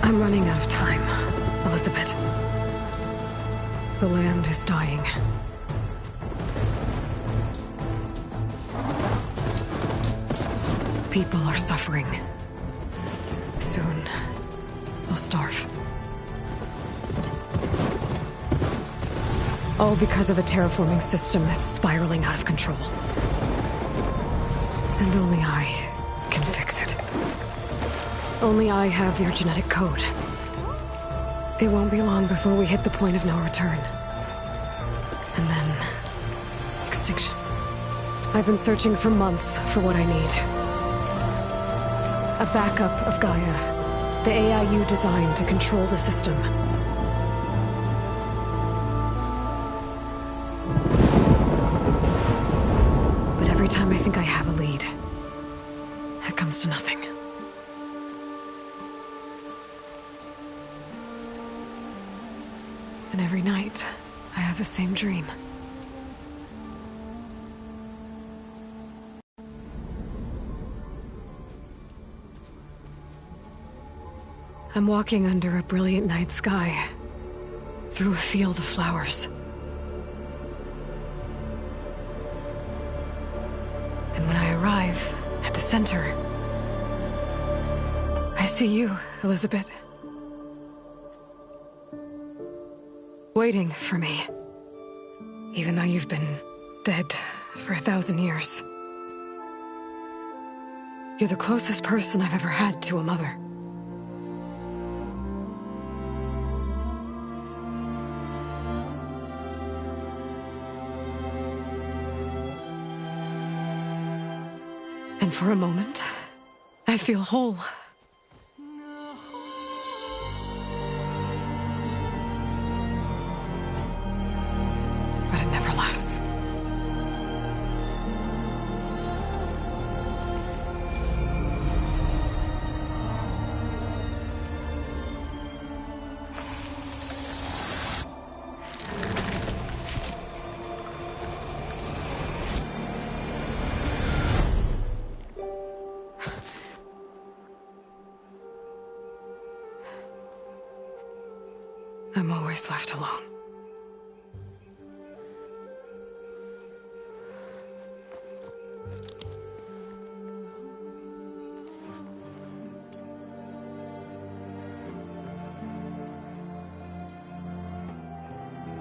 I'm running out of time, Elizabeth. The land is dying. People are suffering. Soon, they'll starve. All because of a terraforming system that's spiraling out of control. And only I can fix it. Only I have your genetic code. It won't be long before we hit the point of no return. And then... extinction. I've been searching for months for what I need. A backup of Gaia. The AI you designed to control the system. But every time I think I have a lead, it comes to nothing. And every night, I have the same dream. I'm walking under a brilliant night sky, through a field of flowers. And when I arrive at the center, I see you, Elizabeth. Waiting for me. Even though you've been dead for 1,000 years. You're the closest person I've ever had to a mother. And for a moment, I feel whole. But it never lasts. I'm always left alone.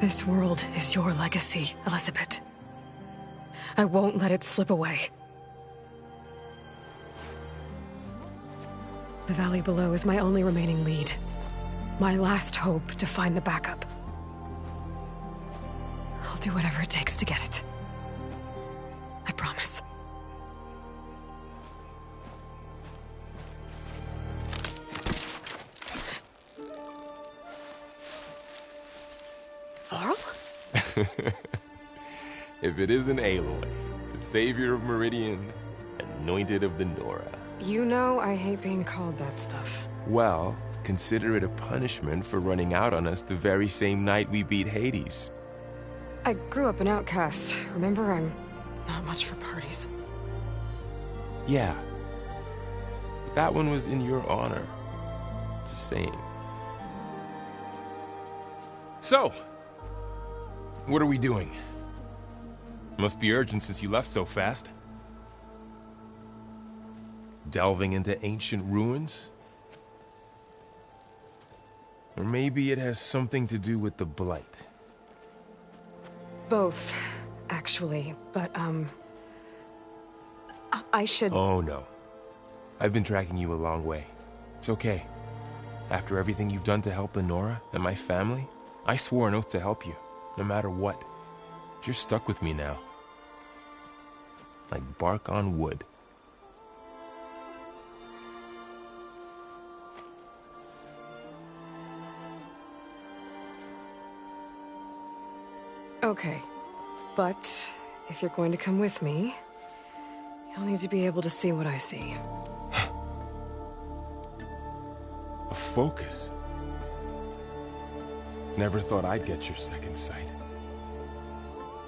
This world is your legacy, Elizabeth. I won't let it slip away. The valley below is my only remaining lead. My last hope to find the backup. I'll do whatever it takes to get it. I promise. Varl? If it isn't Aloy, the savior of Meridian, anointed of the Nora. You know I hate being called that stuff. Well, consider it a punishment for running out on us the very same night we beat Hades. I grew up an outcast. Remember, I'm not much for parties. Yeah. But that one was in your honor. Just saying. So, what are we doing? Must be urgent since you left so fast. Delving into ancient ruins? Or maybe it has something to do with the Blight. Both, actually, but, I should... Oh, no. I've been tracking you a long way. It's okay. After everything you've done to help the Nora and my family, I swore an oath to help you, no matter what. You're stuck with me now. Like bark on wood. Okay, but if you're going to come with me, you'll need to be able to see what I see. A focus? Never thought I'd get your second sight.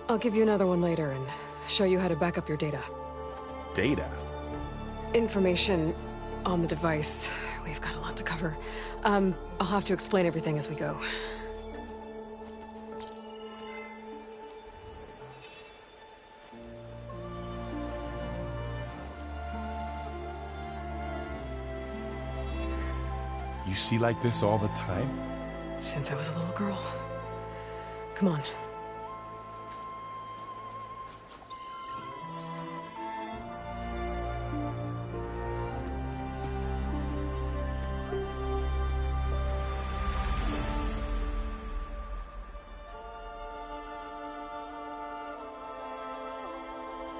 I'll give you another one later and show you how to back up your data. Data? Information on the device We've got a lot to cover. I'll have to explain everything as we go. You see like this all the time? Since I was a little girl. Come on.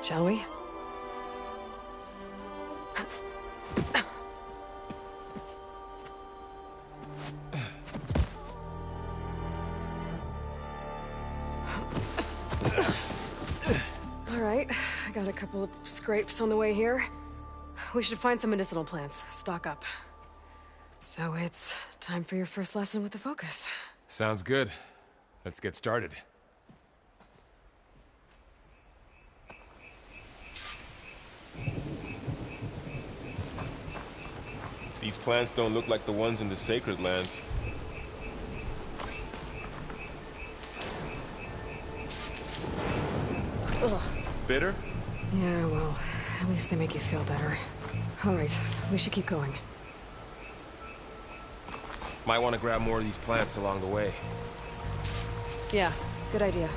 Shall we? All right, I got a couple of scrapes on the way here. We should find some medicinal plants, stock up. So it's time for your first lesson with the Focus. Sounds good. Let's get started. These plants don't look like the ones in the Sacred Lands. Ugh. Bitter? Yeah, well, at least they make you feel better. All right, we should keep going. Might want to grab more of these plants along the way. Yeah, good idea.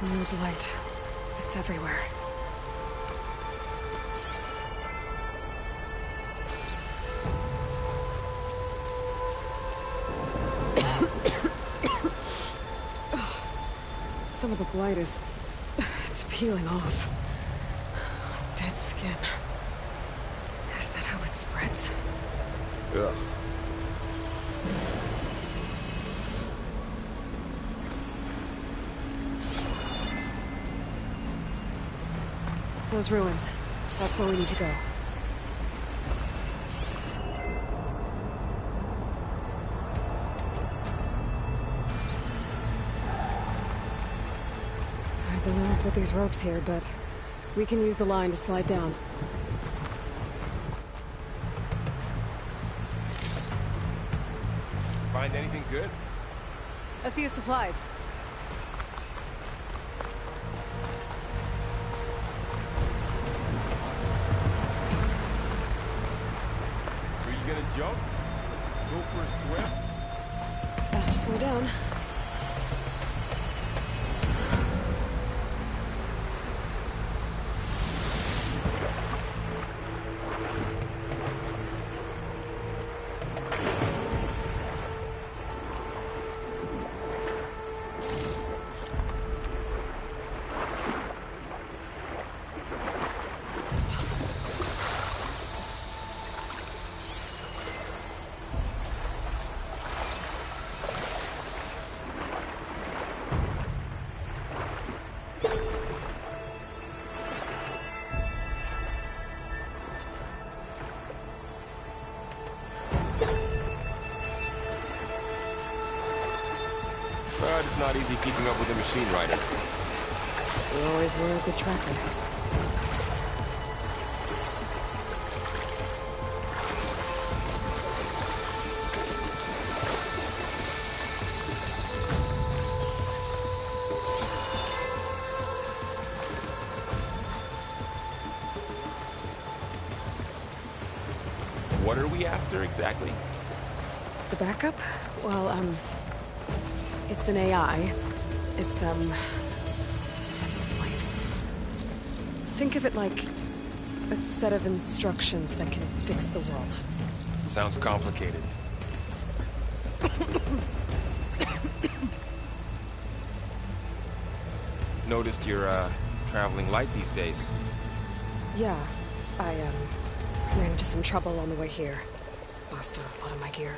More blight. It's everywhere. Some of the blight is... it's peeling off. Dead skin. Is that how it spreads? Ugh. Those ruins. That's where we need to go. I don't know how to put these ropes here, but we can use the line to slide down. Find anything good? A few supplies. Jump? Go for a swim? Fastest way down. But it's not easy keeping up with a machine rider. We always were a good tracker. What are we after exactly? The backup? Well, it's an AI. It's hard to explain. Think of it like a set of instructions that can fix the world. Sounds complicated. Noticed you're, traveling light these days. Yeah, I, ran into some trouble on the way here. Lost a lot of my gear.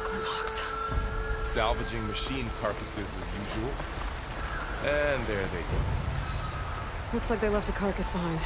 Glenhawks. Salvaging machine carcasses as usual. And there they go. Looks like they left a carcass behind.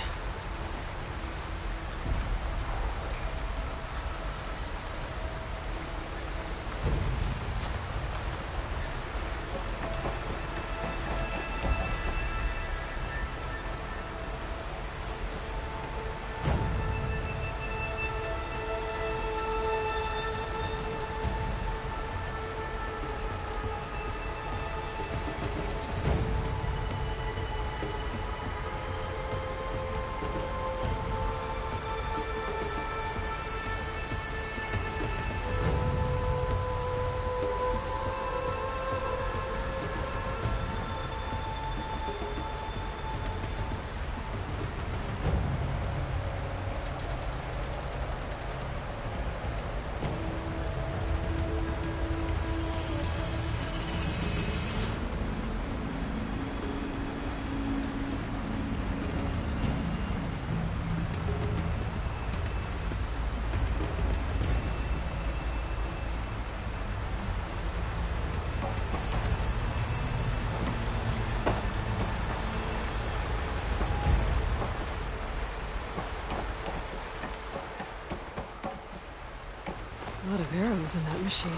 A lot of arrows in that machine.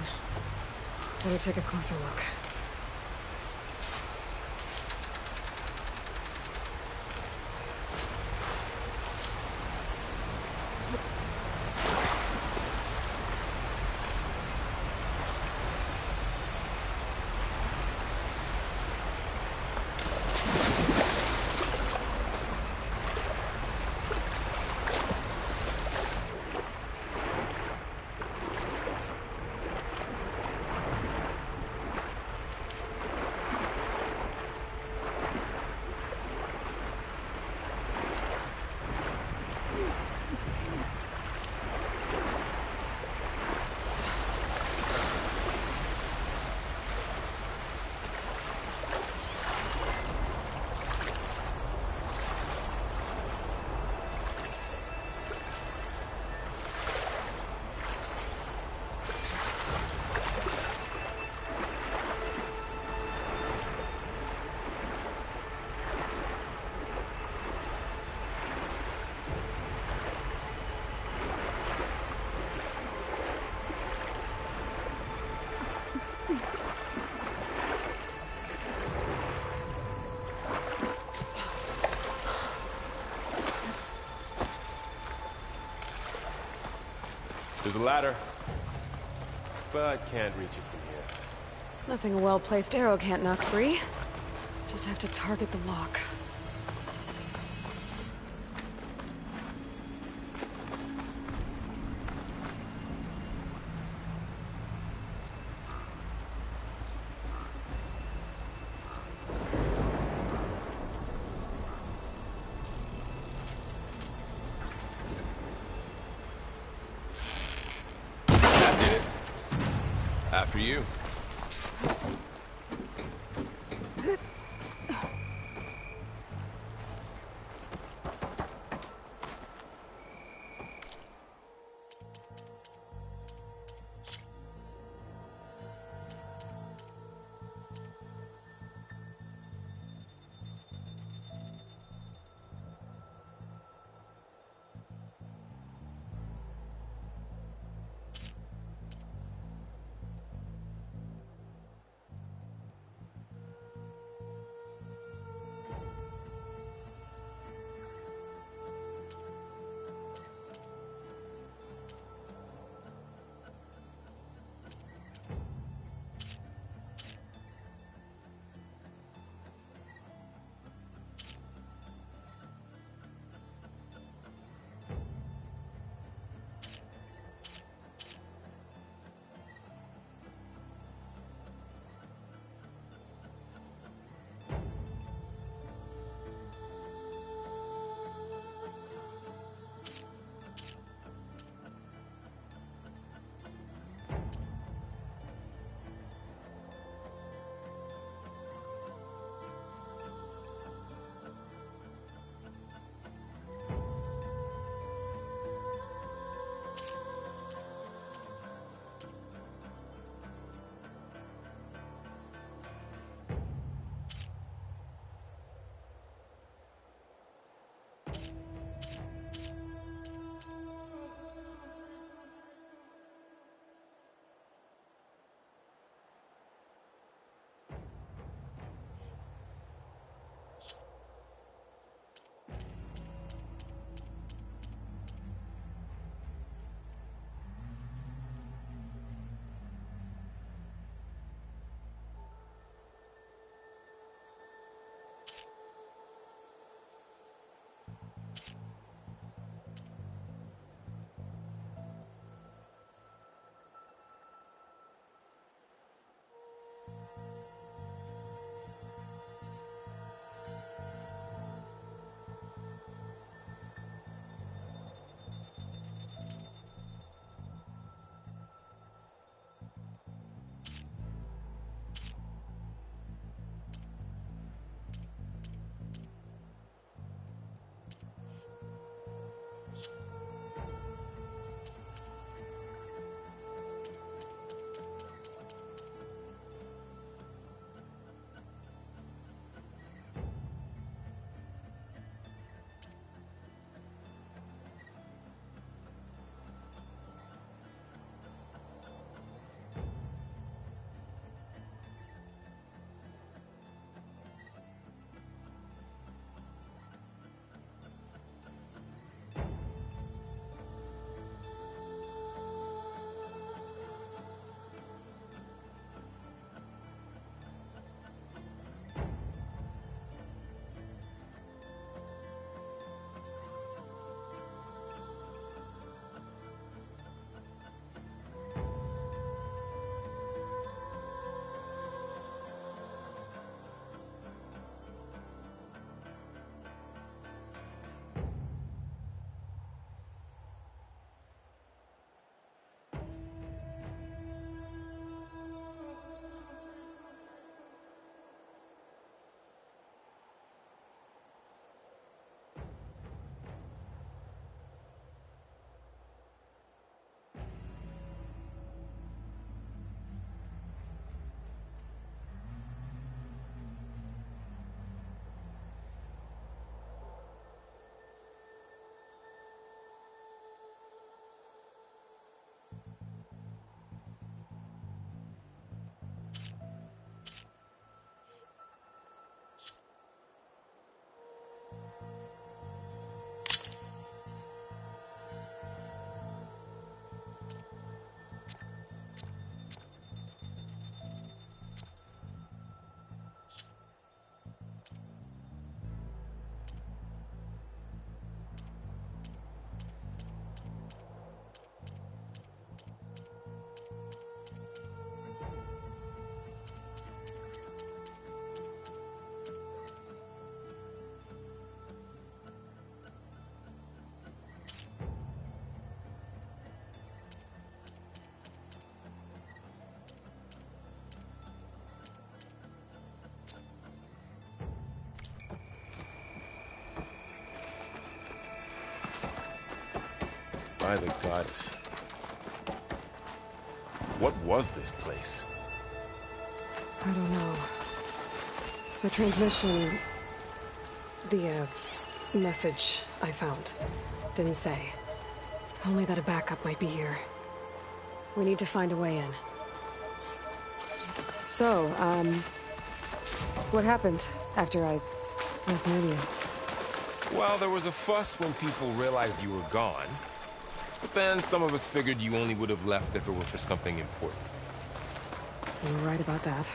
Better take a closer look. There's a ladder, but can't reach it from here. Nothing a well-placed arrow can't knock free. Just have to target the lock. That did it. After you. By the goddess. What was this place? I don't know. The transmission... The, message I found didn't say. Only that a backup might be here. We need to find a way in. So, what happened after I left Meridian? Well, there was a fuss when people realized you were gone. But then some of us figured you only would have left if it were for something important. You were right about that.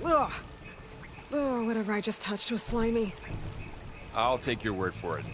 Ugh. Oh, whatever I just touched was slimy. I'll take your word for it.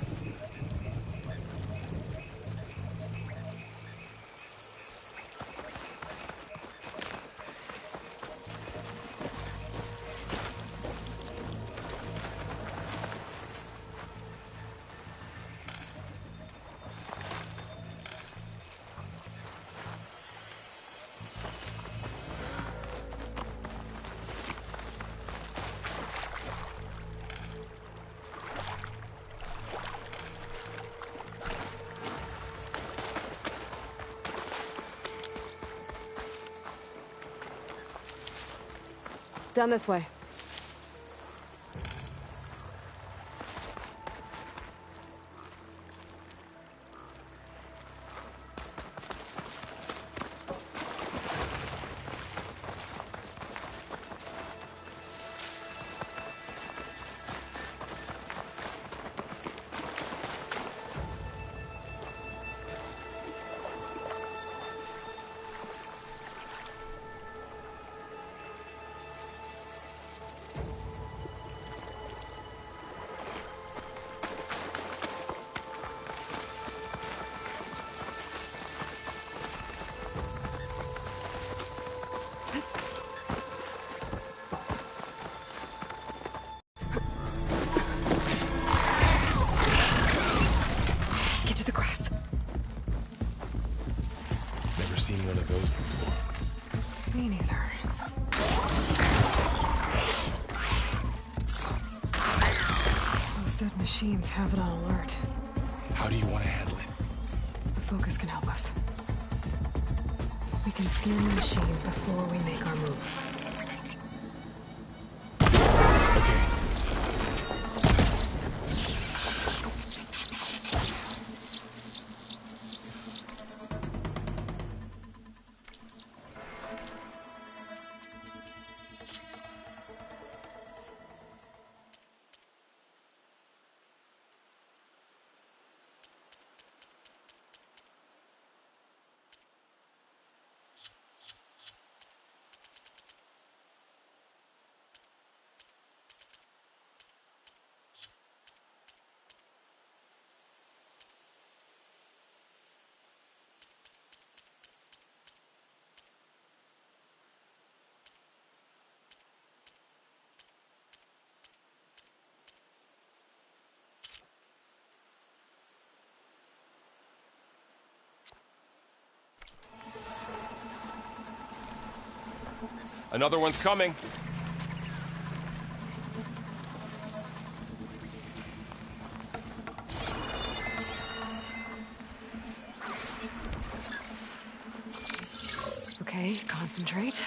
Down this way. Get to the grass. Never seen one of those before. Me neither. Those dead machines have it on alert. How do you want to handle it? The focus can help us. We can scan the machine before we make our move. Okay. Another one's coming. Okay, concentrate.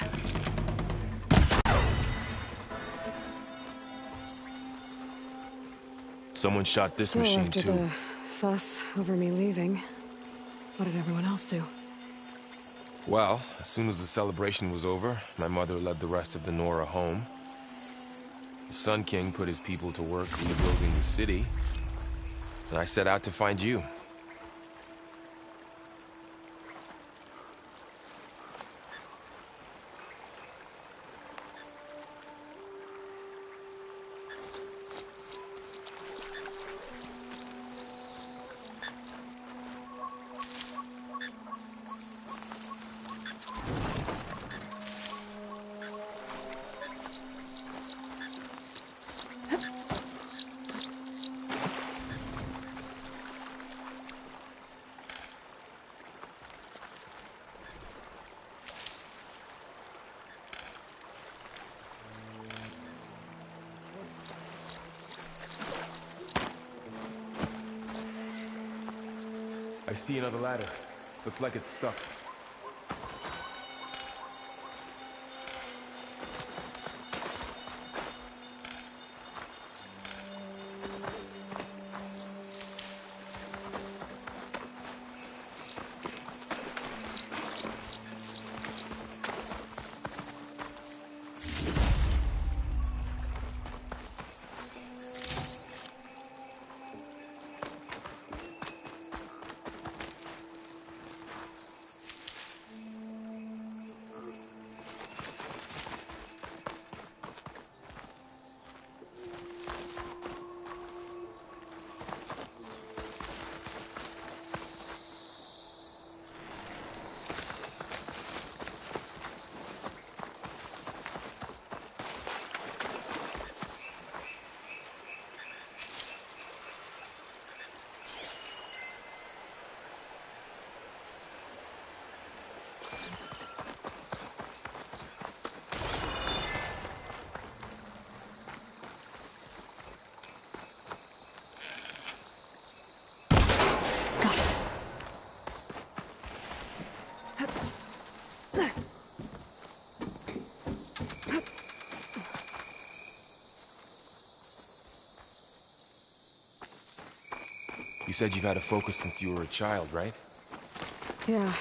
Someone shot this So machine after too. the fuss over me leaving, what did everyone else do? Well, as soon as the celebration was over, my mother led the rest of the Nora home. The Sun King put his people to work rebuilding the city, and I set out to find you. I see another ladder. Looks like it's stuck. You said you've had a focus since you were a child, right? Yeah.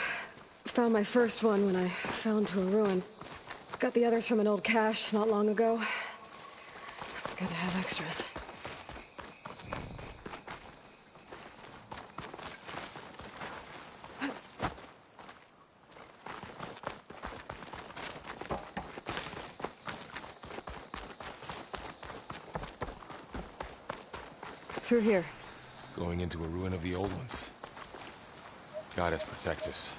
Found my first one when I fell into a ruin. Got the others from an old cache not long ago. It's good to have extras. Through here. Going into a ruin of the old ones. Goddess protect us.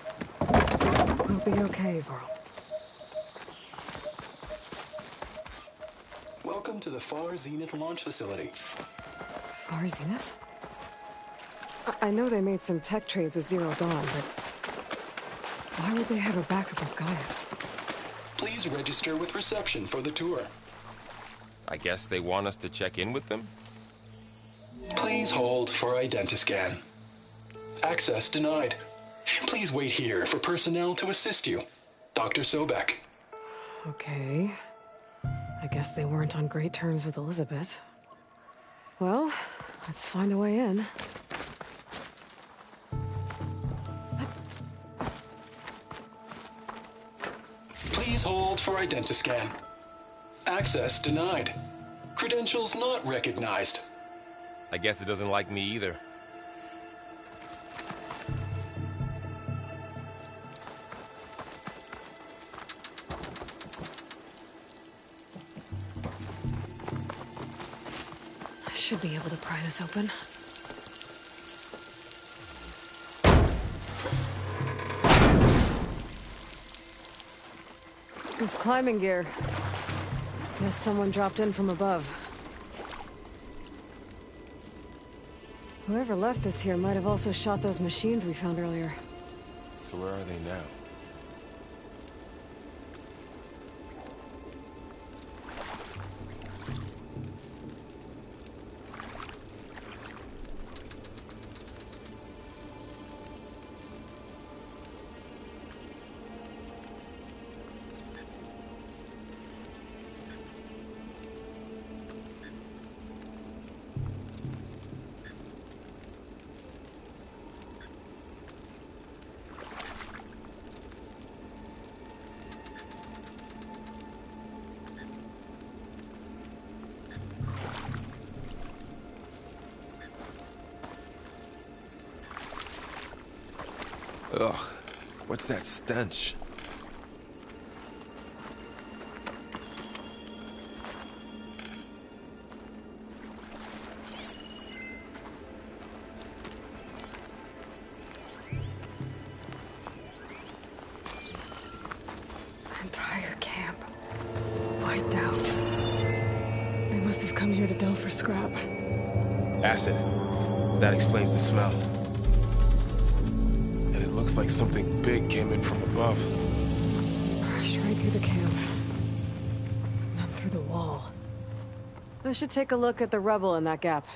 We'll be okay, Varl. Welcome to the Far Zenith launch facility. Far Zenith? I know they made some tech trades with Zero Dawn, but why would they have a backup of Gaia? Please register with reception for the tour. I guess they want us to check in with them? Please hold for Identiscan. Access denied. Please wait here for personnel to assist you. Dr. Sobek. Okay. I guess they weren't on great terms with Elizabeth. Well, let's find a way in. Please hold for Identiscan. Access denied. Credentials not recognized. I guess it doesn't like me either. I should be able to pry this open. This climbing gear. Guess someone dropped in from above. Whoever left this here might have also shot those machines we found earlier. So where are they now? Ugh, what's that stench? Entire camp. Wiped out. They must have come here to delve for scrap. Acid. That explains the smell. Looks like something big came in from above. Crashed right through the camp. Then through the wall. I should take a look at the rubble in that gap.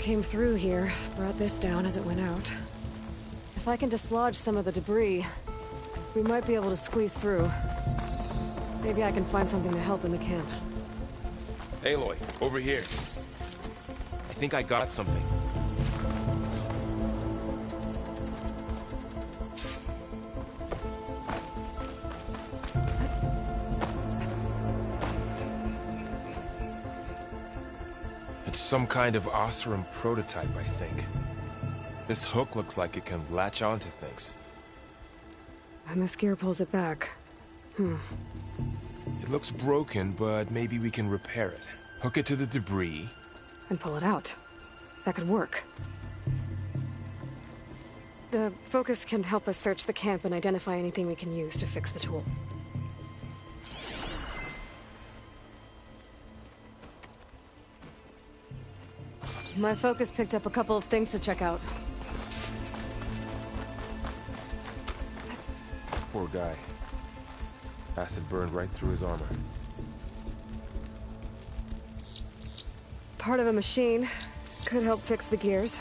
came through here brought this down as it went out. If I can dislodge some of the debris, we might be able to squeeze through. Maybe I can find something to help in the camp. Aloy, over here. I think I got something. It's some kind of Oseram prototype, I think. This hook looks like it can latch onto things. And this gear pulls it back. It looks broken, but maybe we can repair it. Hook it to the debris. And pull it out. That could work. The focus can help us search the camp and identify anything we can use to fix the tool. My focus picked up a couple of things to check out. Poor guy. Acid burned right through his armor. Part of a machine. Could help fix the gears.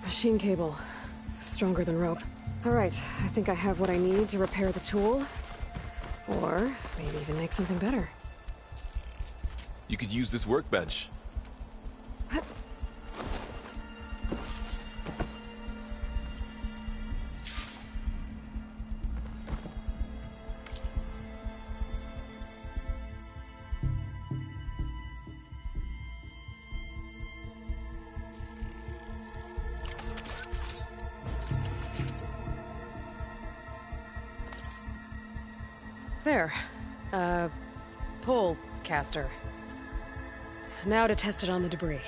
Machine cable. Stronger than rope. Alright, I think I have what I need to repair the tool. Or maybe even make something better. You could use this workbench. What? There. Pole caster. Now to test it on the debris.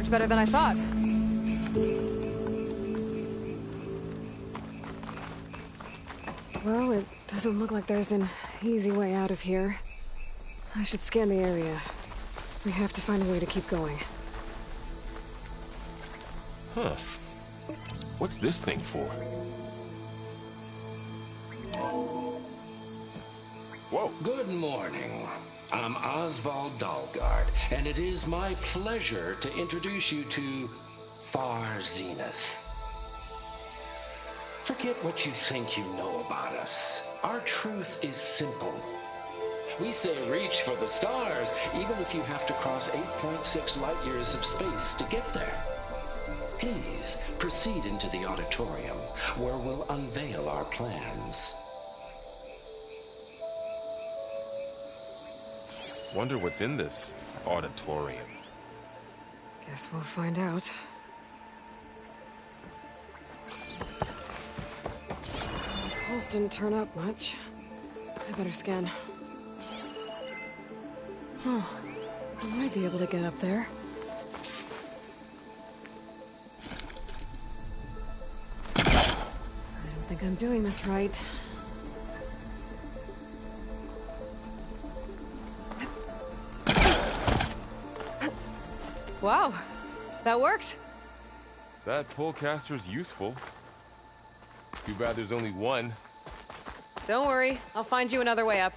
Better than I thought. Well, it doesn't look like there's an easy way out of here. I should scan the area. We have to find a way to keep going. Huh. What's this thing for? Whoa. Good morning. I'm Oswald Dalgard, and it is my pleasure to introduce you to Far Zenith. Forget what you think you know about us. Our truth is simple. We say reach for the stars, even if you have to cross 8.6 light years of space to get there. Please proceed into the auditorium, where we'll unveil our plans. Wonder what's in this auditorium. Guess we'll find out. Pulse didn't turn up much. I better scan. Oh, I might be able to get up there. I don't think I'm doing this right. Wow, that worked. That polecaster's useful. Too bad there's only one. Don't worry, I'll find you another way up.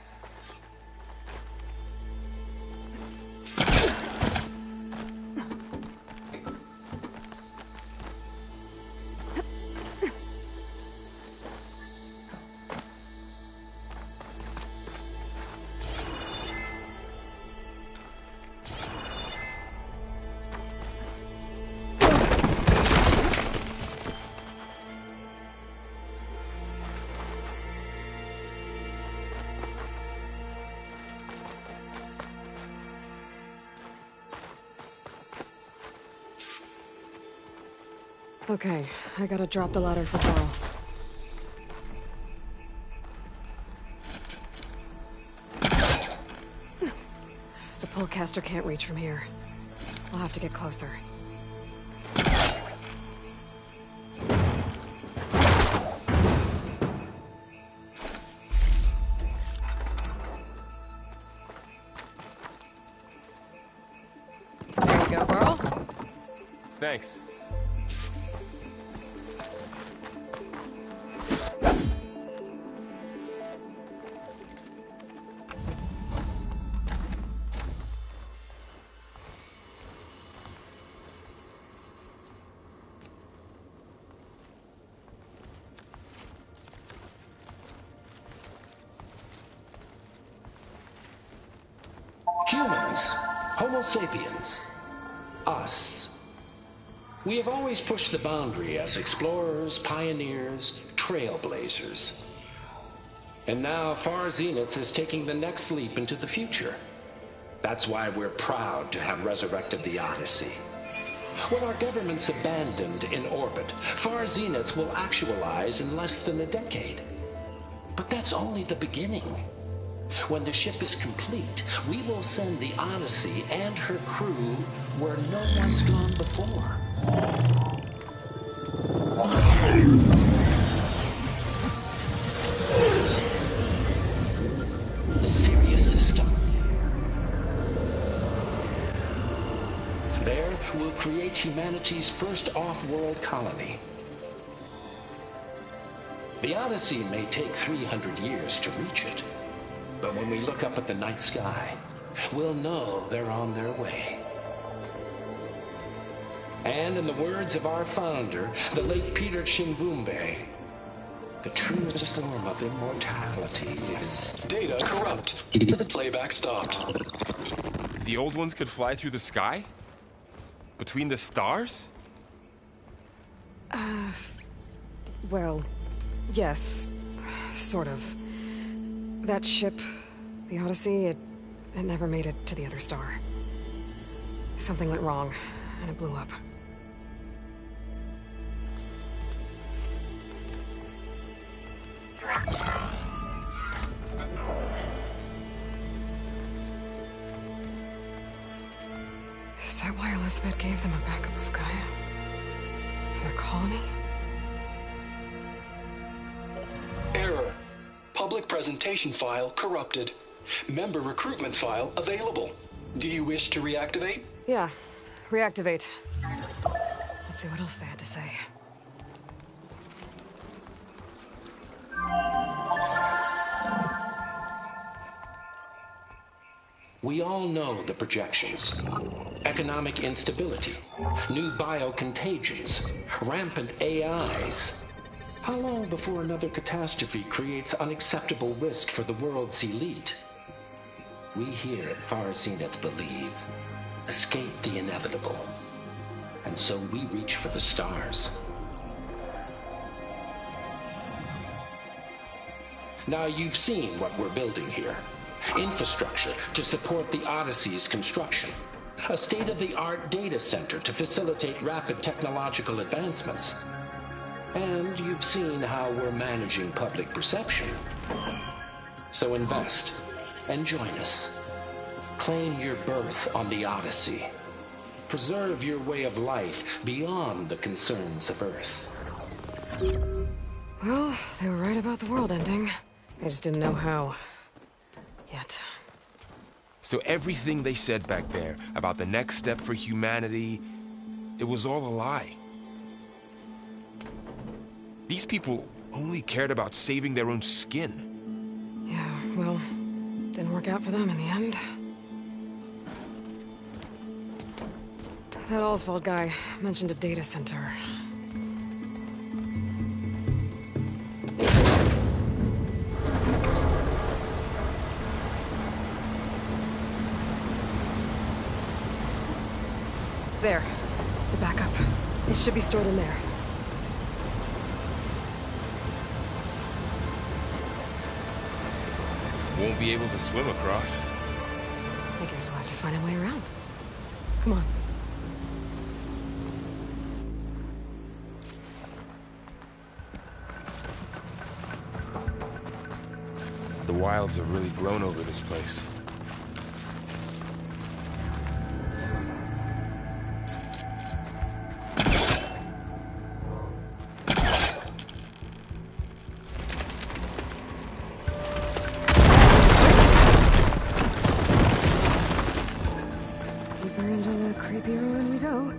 Okay, I gotta drop the ladder for Carl. The pullcaster can't reach from here. I'll have to get closer. There you go, Carl. Thanks. Humans, Homo sapiens, us. We have always pushed the boundary as explorers, pioneers, trailblazers. And now Far Zenith is taking the next leap into the future. That's why we're proud to have resurrected the Odyssey. What our governments abandoned in orbit, Far Zenith will actualize in less than a decade. But that's only the beginning. When the ship is complete, we will send the Odyssey and her crew where no one's gone before. The Sirius system. There, we'll create humanity's first off-world colony. The Odyssey may take 300 years to reach it. But when we look up at the night sky, we'll know they're on their way. And in the words of our founder, the late Peter Chimbumbe, the truest form of immortality is... Data corrupt. Playback stopped. The old ones could fly through the sky? Between the stars? Well, yes. Sort of. That ship, the Odyssey, it never made it to the other star. Something went wrong, and it blew up. Is that why Elizabeth gave them a backup of Gaia? For their colony? Error. Public presentation file corrupted. Member recruitment file available. Do you wish to reactivate? Yeah. Reactivate. Let's see what else they had to say. We all know the projections. Economic instability, new biocontagions, rampant AIs. How long before another catastrophe creates unacceptable risk for the world's elite? We here at Far Zenith believe, escape the inevitable. And so we reach for the stars. Now you've seen what we're building here. Infrastructure to support the Odyssey's construction. A state-of-the-art data center to facilitate rapid technological advancements. And you've seen how we're managing public perception. So invest and join us. Claim your berth on the Odyssey. Preserve your way of life beyond the concerns of Earth. Well, they were right about the world ending. I just didn't know how. Yet. So everything they said back there about the next step for humanity, it was all a lie. These people only cared about saving their own skin. Yeah, well, didn't work out for them in the end. That Oswald guy mentioned a data center. There. The backup. It should be stored in there. Won't be able to swim across. I guess we'll have to find a way around. Come on. wilds have really grown over this place. Deeper into the creepy ruin we go.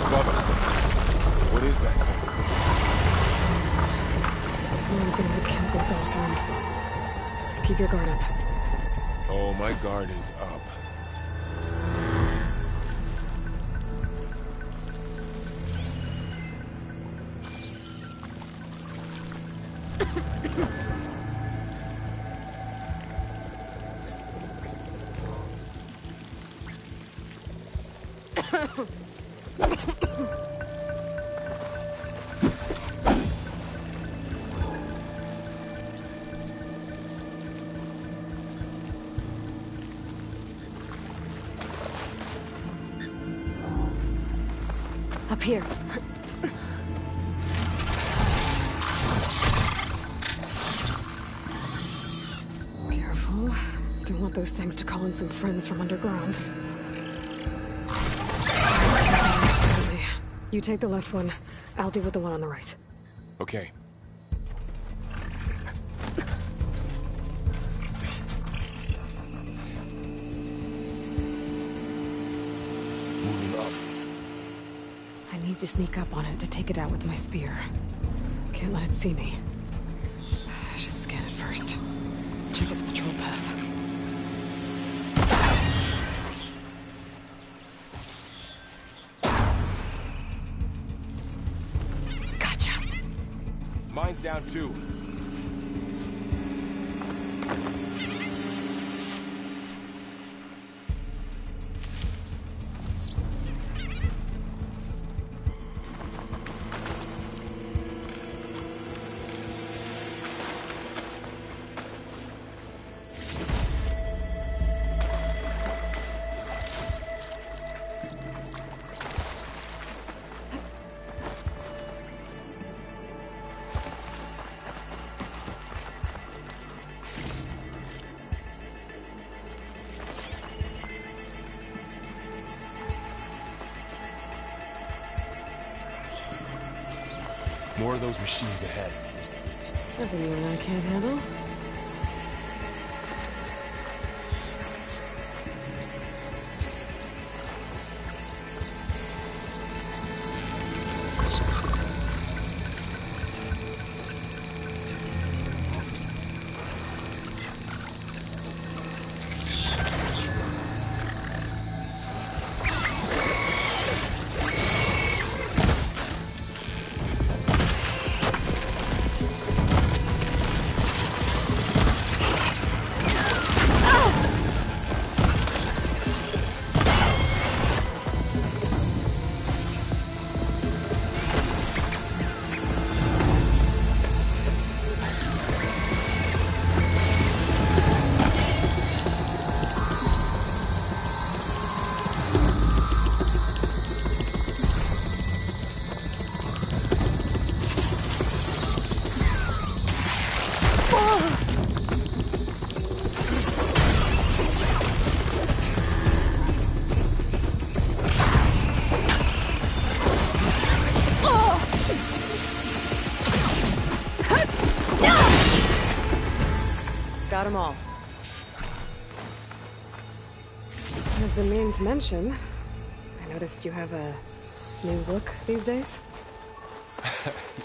Above us. What is that? I'm gonna kill those Oseram. Keep your guard up. Oh, my guard is up. Up here. Careful. Don't want those things to call in some friends from underground. You take the left one. I'll deal with the one on the right. Okay. Moving up. I need to sneak up on it to take it out with my spear. Can't let it see me. I should scan it first. Check its patrol path. Gotcha. Mine's down too. More of those machines ahead. Nothing you and I can't handle. Got them all. I've been meaning to mention, I noticed you have a new look these days.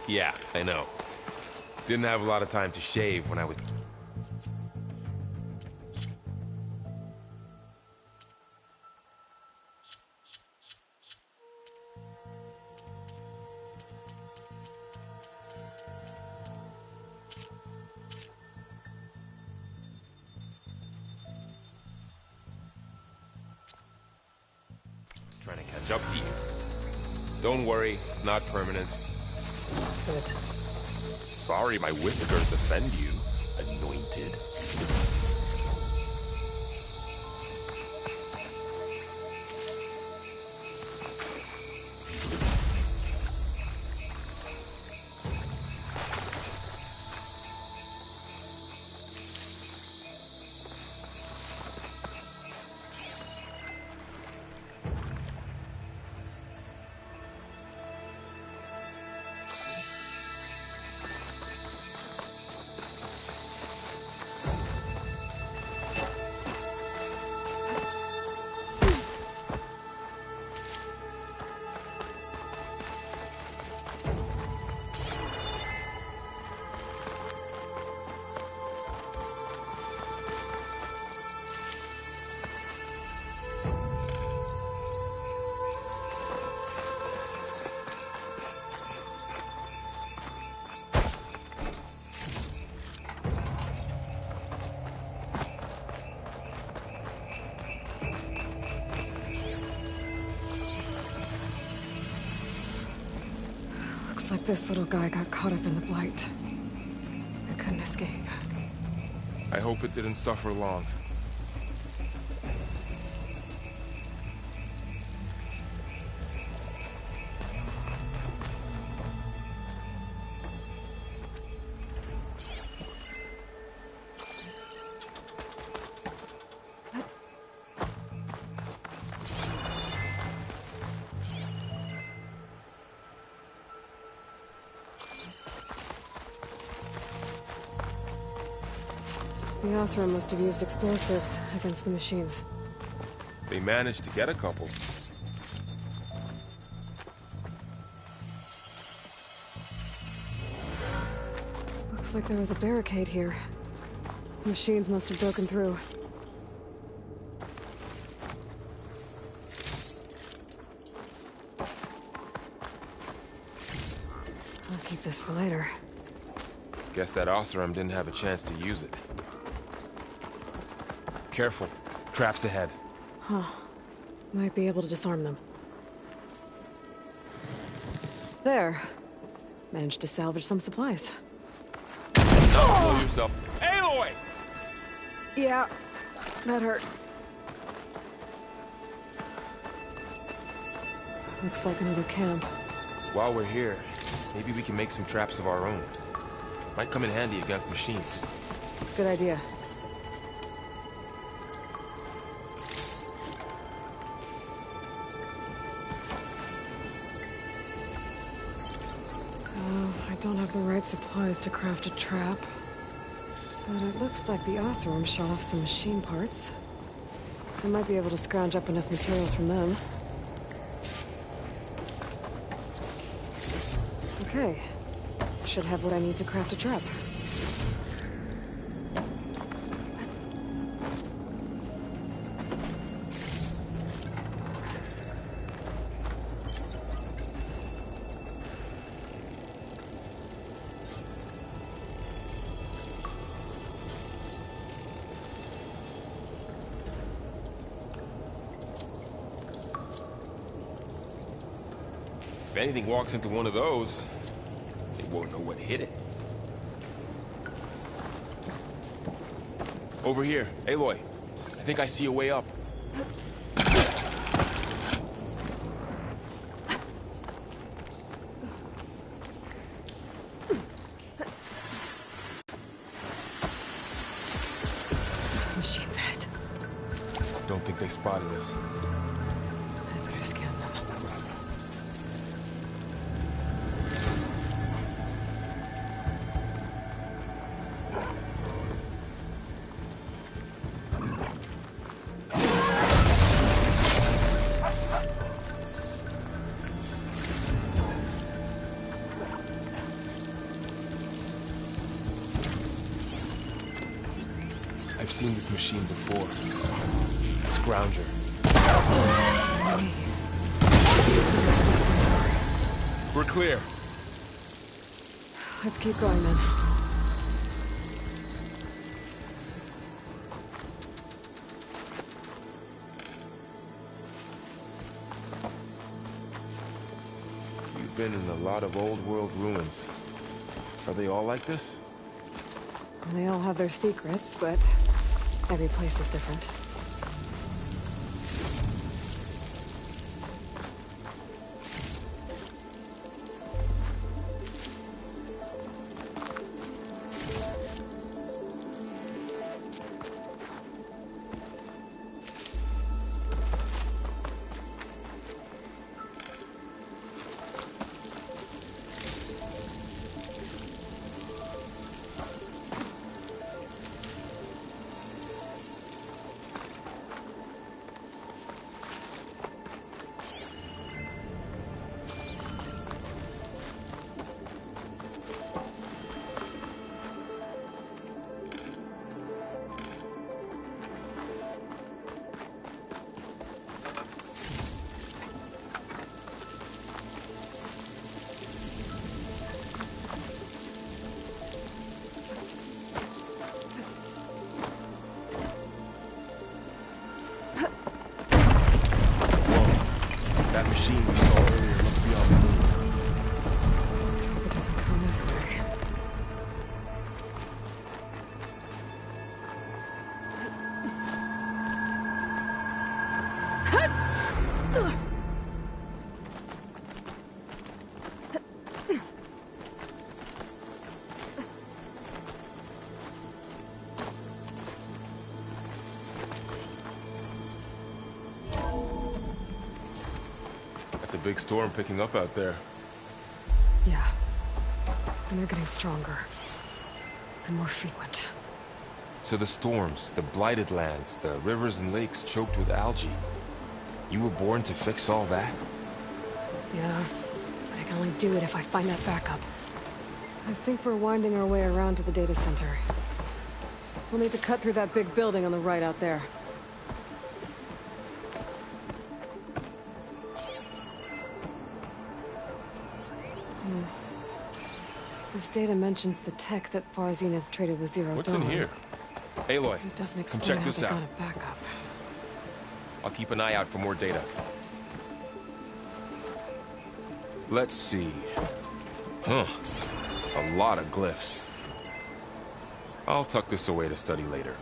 Yeah, I know. Didn't have a lot of time to shave when I was... trying to catch up to you. Don't worry, it's not permanent. Good. Sorry my whiskers offend you, anointed. like this little guy got caught up in the Blight. I couldn't escape. I hope it didn't suffer long. The Oseram must have used explosives against the machines. They managed to get a couple. Looks like there was a barricade here. Machines must have broken through. I'll keep this for later. Guess that Oseram didn't have a chance to use it. Careful. Traps ahead. Huh. Might be able to disarm them. There. Managed to salvage some supplies. Don't blow yourself. Aloy! Yeah, that hurt. Looks like another camp. While we're here, maybe we can make some traps of our own. Might come in handy against machines. Good idea. I don't have the right supplies to craft a trap. But it looks like the Oseram shot off some machine parts. I might be able to scrounge up enough materials from them. Okay. Should have what I need to craft a trap. If anything walks into one of those, they won't know what hit it. Over here, Aloy. I think I see a way up. Machine's ahead. Don't think they spotted us. I better scan them. I've seen this machine before. Scrounger. It's me. We're clear. Let's keep going then. You've been in a lot of old world ruins. Are they all like this? They all have their secrets, but every place is different. big storm picking up out there. Yeah. And they're getting stronger. And more frequent. So the storms, the blighted lands, the rivers and lakes choked with algae. You were born to fix all that? Yeah. But I can only do it if I find that backup. I think we're winding our way around to the data center. We'll need to cut through that big building on the right out there. This data mentions the tech that Far Zenith traded with Zero Dawn. What's in here? Aloy, It doesn't come explain check how this they out. got it backup. I'll keep an eye out for more data. Let's see. Huh. A lot of glyphs. I'll tuck this away to study later.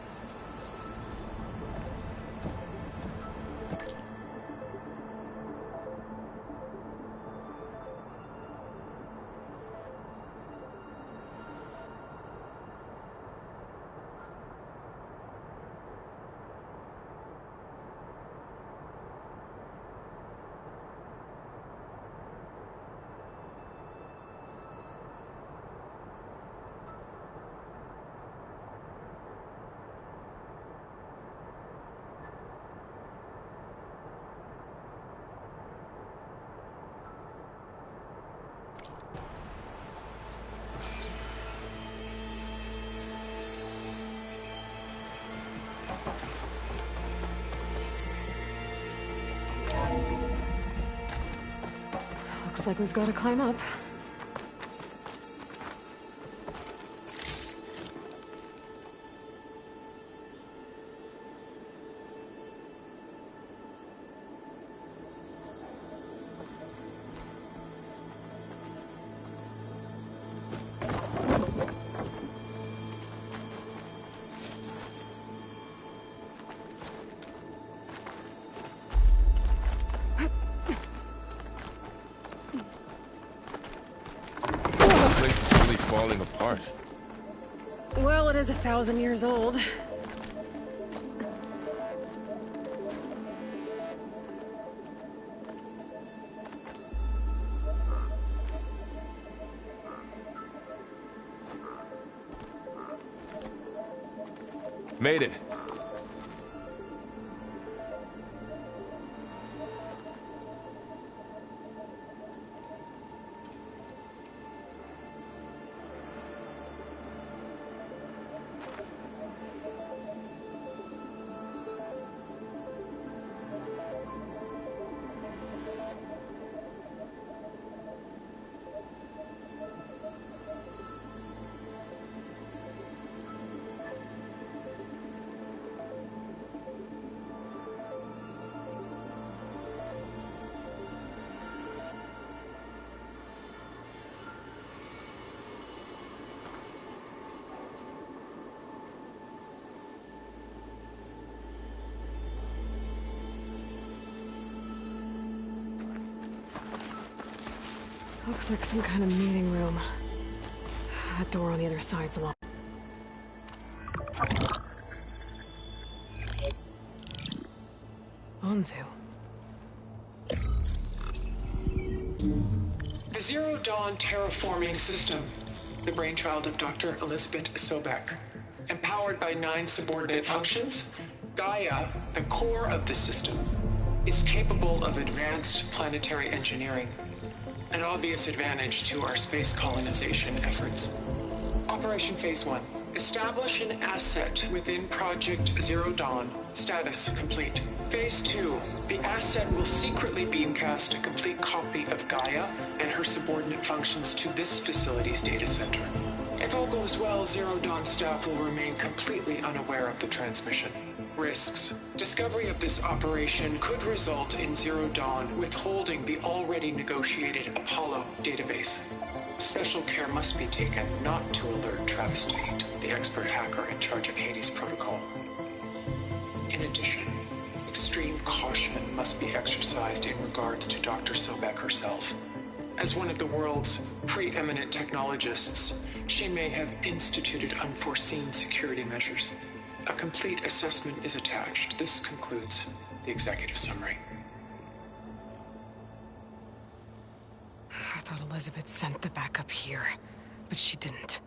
Looks like we've got to climb up. Falling apart. Well, it is 1,000 years old. Made it. Looks like some kind of meeting room. That door on the other side's locked. Onzu. The Zero Dawn terraforming system, the brainchild of Dr. Elizabeth Sobek. Empowered by 9 subordinate functions, Gaia, the core of the system, is capable of advanced planetary engineering, an obvious advantage to our space colonization efforts. Operation Phase 1. Establish an asset within Project Zero Dawn. Status complete. Phase 2. The asset will secretly beamcast a complete copy of Gaia and her subordinate functions to this facility's data center. If all goes well, Zero Dawn staff will remain completely unaware of the transmission. Risks. Discovery of this operation could result in Zero Dawn withholding the already negotiated Apollo database. Special care must be taken not to alert Travis Tate, the expert hacker in charge of Hades Protocol. In addition, extreme caution must be exercised in regards to Dr. Sobek herself. As one of the world's preeminent technologists, she may have instituted unforeseen security measures. A complete assessment is attached. This concludes the executive summary. thought Elizabeth sent the backup here, but she didn't.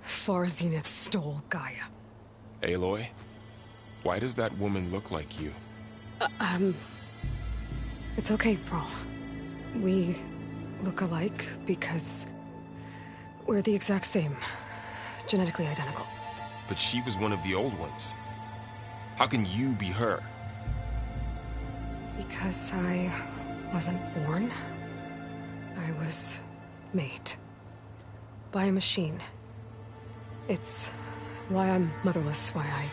Far Zenith stole Gaia. Aloy? Why does that woman look like you? It's okay, Pearl. We look alike because we're the exact same. Genetically identical. But she was one of the old ones. How can you be her? Because I wasn't born. I was made. By a machine. It's why I'm motherless, why I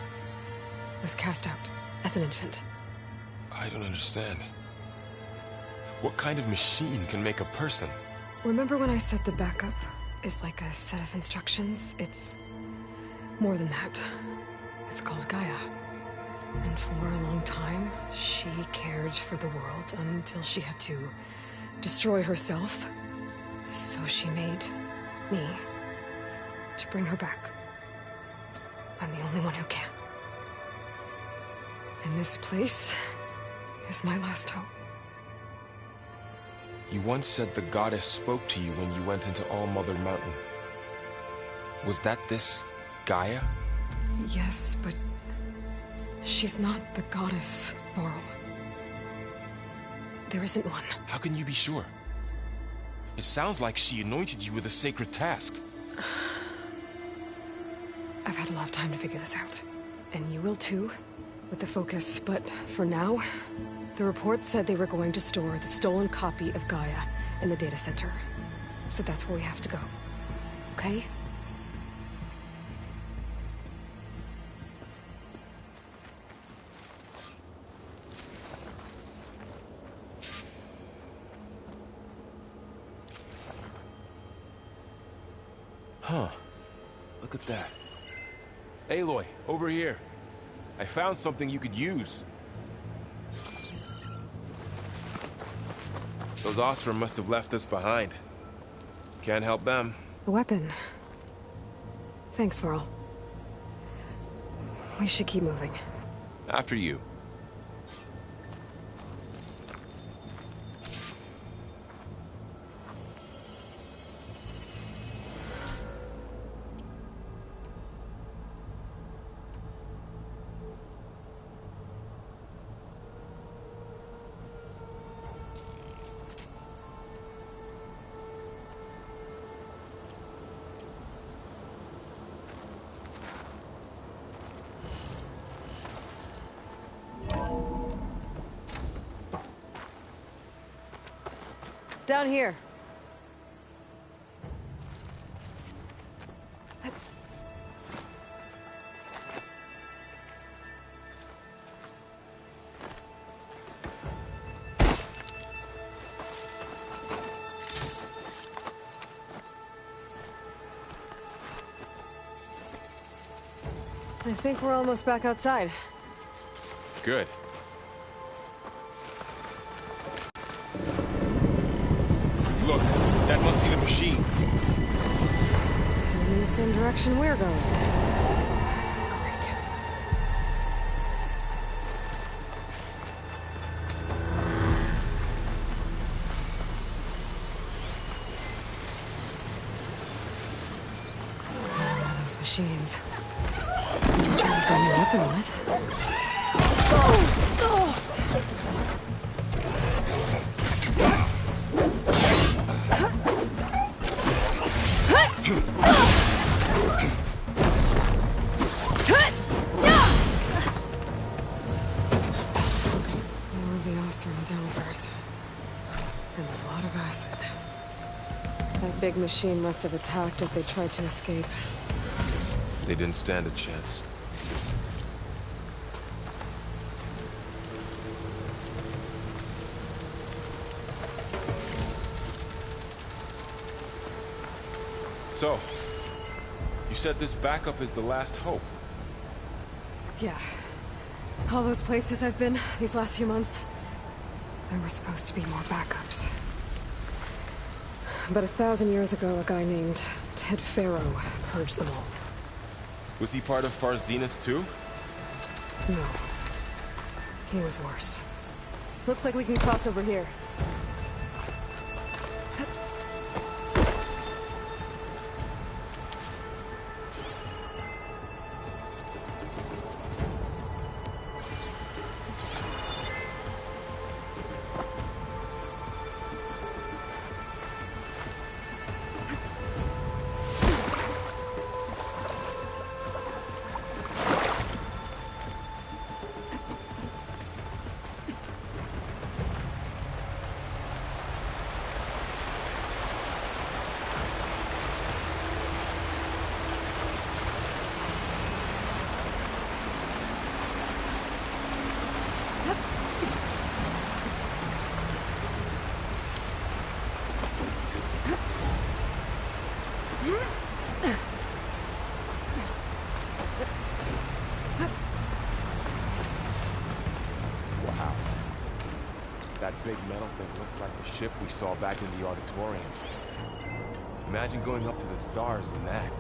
was cast out as an infant. I don't understand. What kind of machine can make a person? Remember when I said the backup is like a set of instructions? It's more than that. It's called Gaia. And for a long time, she cared for the world until she had to destroy herself. So she made me to bring her back. I'm the only one who can. And this place is my last hope. You once said the goddess spoke to you when you went into All Mother Mountain. Was that this Gaia? Yes, but she's not the goddess, Laurel. There isn't one. How can you be sure? It sounds like she anointed you with a sacred task. I've had a lot of time to figure this out. And you will too, with the focus. But for now, the report said they were going to store the stolen copy of Gaia in the data center. So that's where we have to go. Okay? Huh. Look at that. Aloy, over here. I found something you could use. Those Ostrom must have left us behind. Can't help them. A weapon. Thanks, Varl. We should keep moving. After you. Down here. I think we're almost back outside. Good. Look, that must be the machine. It's heading in the same direction we're going. Great. Those machines. Try to bring a weapon on it. That big machine must have attacked as they tried to escape. They didn't stand a chance. So, you said this backup is the last hope. Yeah. All those places I've been these last few months, there were supposed to be more backups. But 1,000 years ago, a guy named Ted Faro purged them all. Was he part of Far Zenith too? No. He was worse. Looks like we can cross over here. big metal thing looks like the ship we saw back in the auditorium. Imagine going up to the stars in that.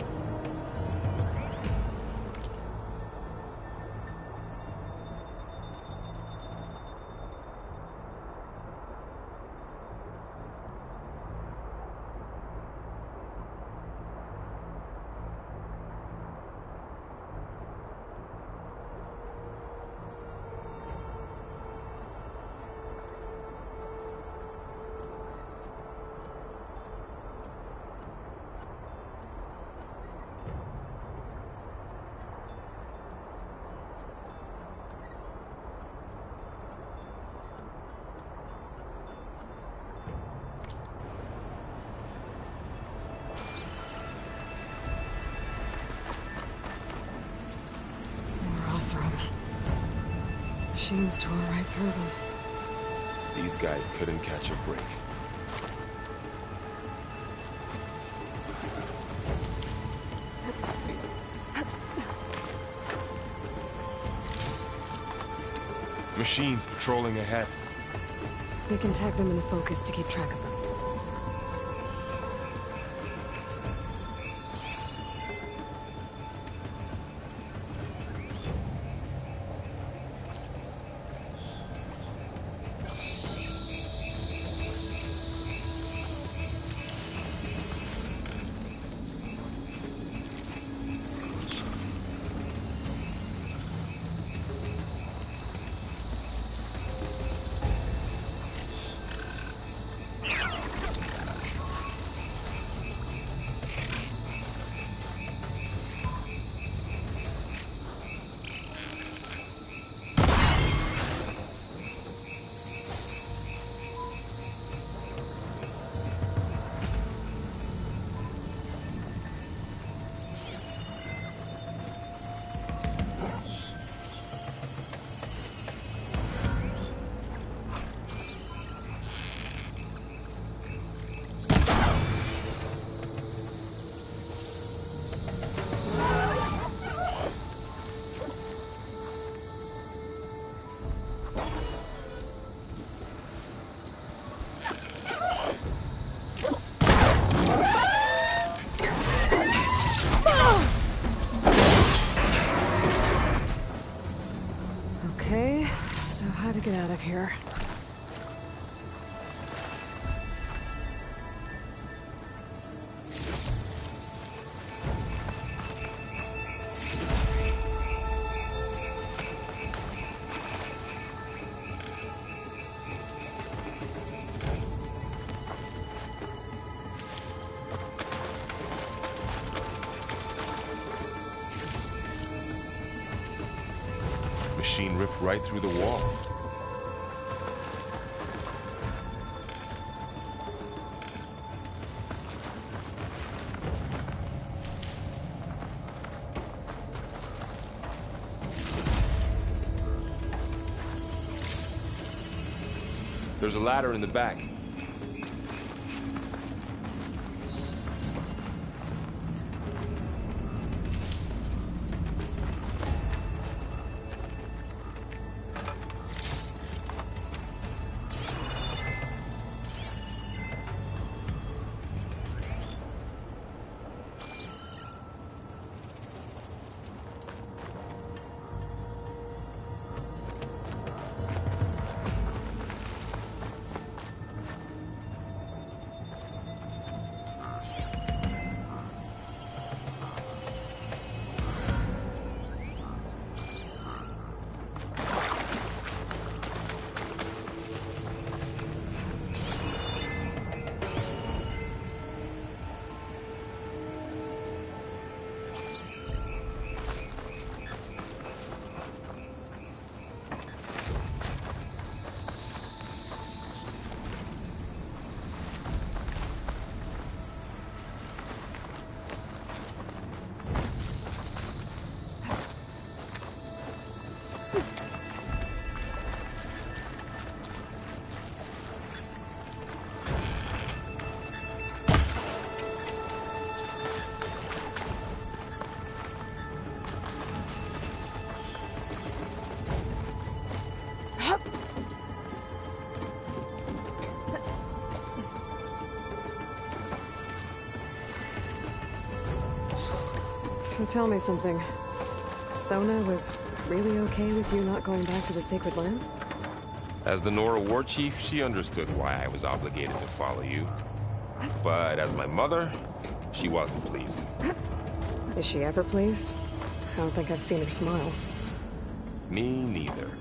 Machines tore right through them. These guys couldn't catch a break. Machines patrolling ahead. We can tag them in the focus to keep track of them. Get out of here. Machine ripped right through the wall. There's a ladder in the back. So tell me something. Sona was really okay with you not going back to the Sacred Lands? As the Nora war chief, she understood why I was obligated to follow you. But as my mother, she wasn't pleased. Is she ever pleased? I don't think I've seen her smile. Me neither.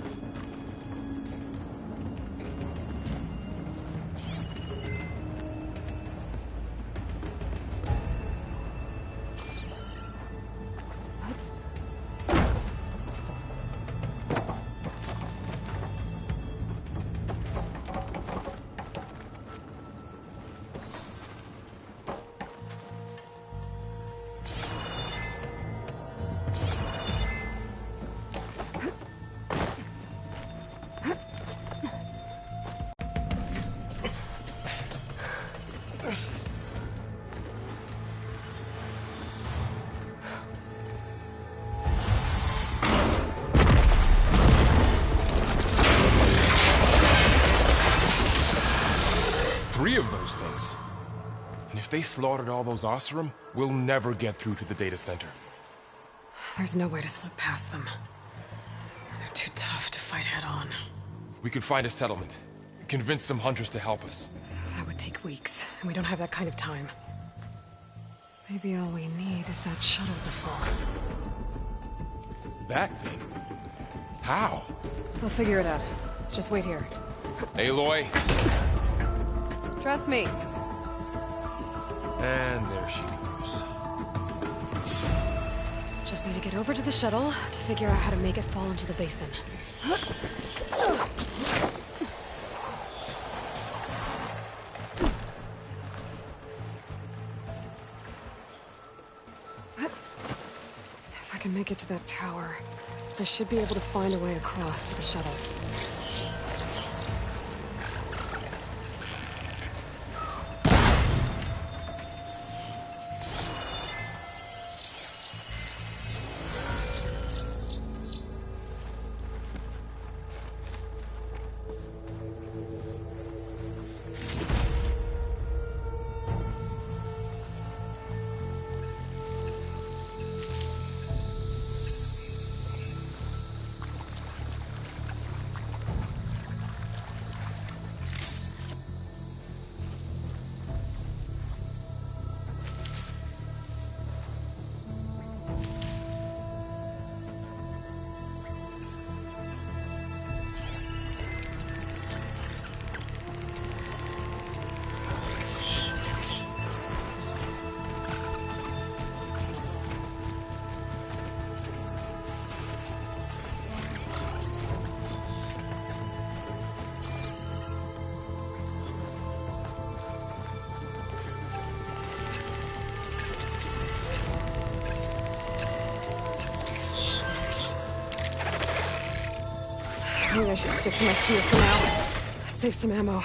Three of those things. And if they slaughtered all those Oseram, we'll never get through to the data center. There's no way to slip past them. They're too tough to fight head-on. We could find a settlement. Convince some hunters to help us. That would take weeks, and we don't have that kind of time. Maybe all we need is that shuttle to fall. That thing? How? We'll figure it out. Just wait here. Aloy. Trust me. And there she goes. Just need to get over to the shuttle to figure out how to make it fall into the basin. If I can make it to that tower, I should be able to find a way across to the shuttle. Maybe I should stick to my spear for now. Save some ammo.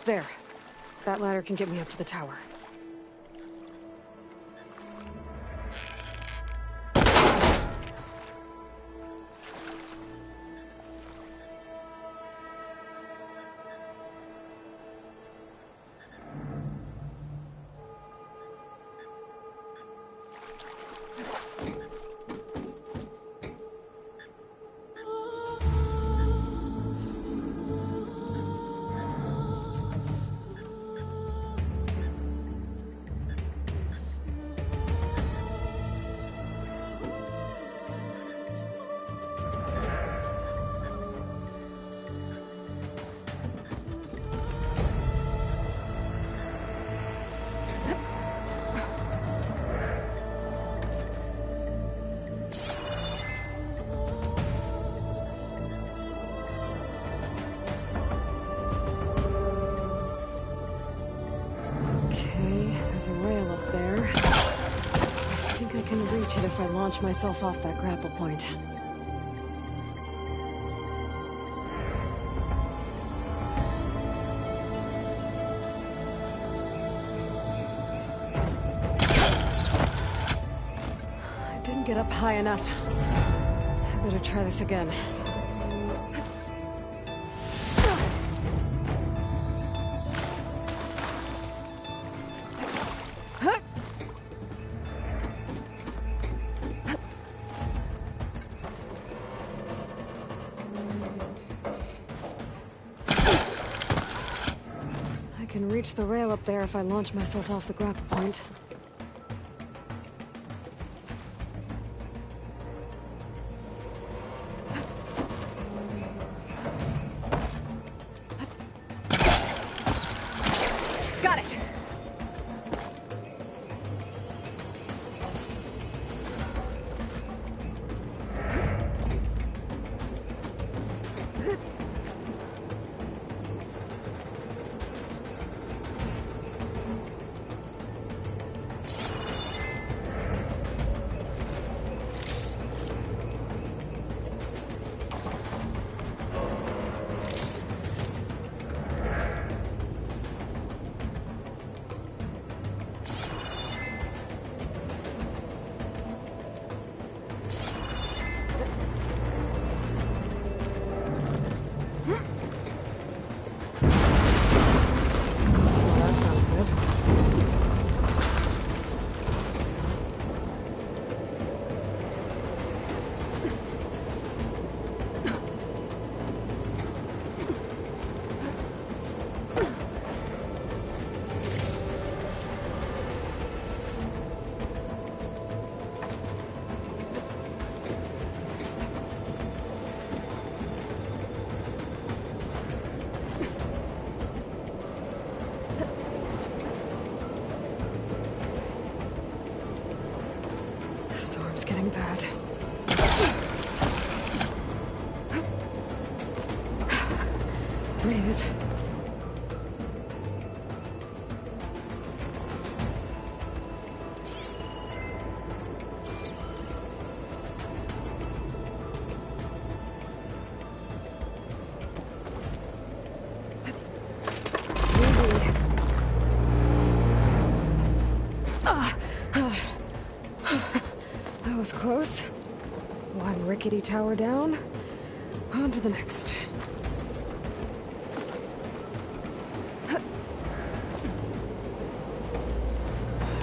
There. That ladder can get me up to the tower. Okay, there's a rail up there. I think I can reach it if I launch myself off that grapple point. I didn't get up high enough. I better try this again. I can reach the rail up there if I launch myself off the grapple point. Got it! That sounds good. The storm's getting bad. Made it. Easy. That was close. One rickety tower down. On to the next. I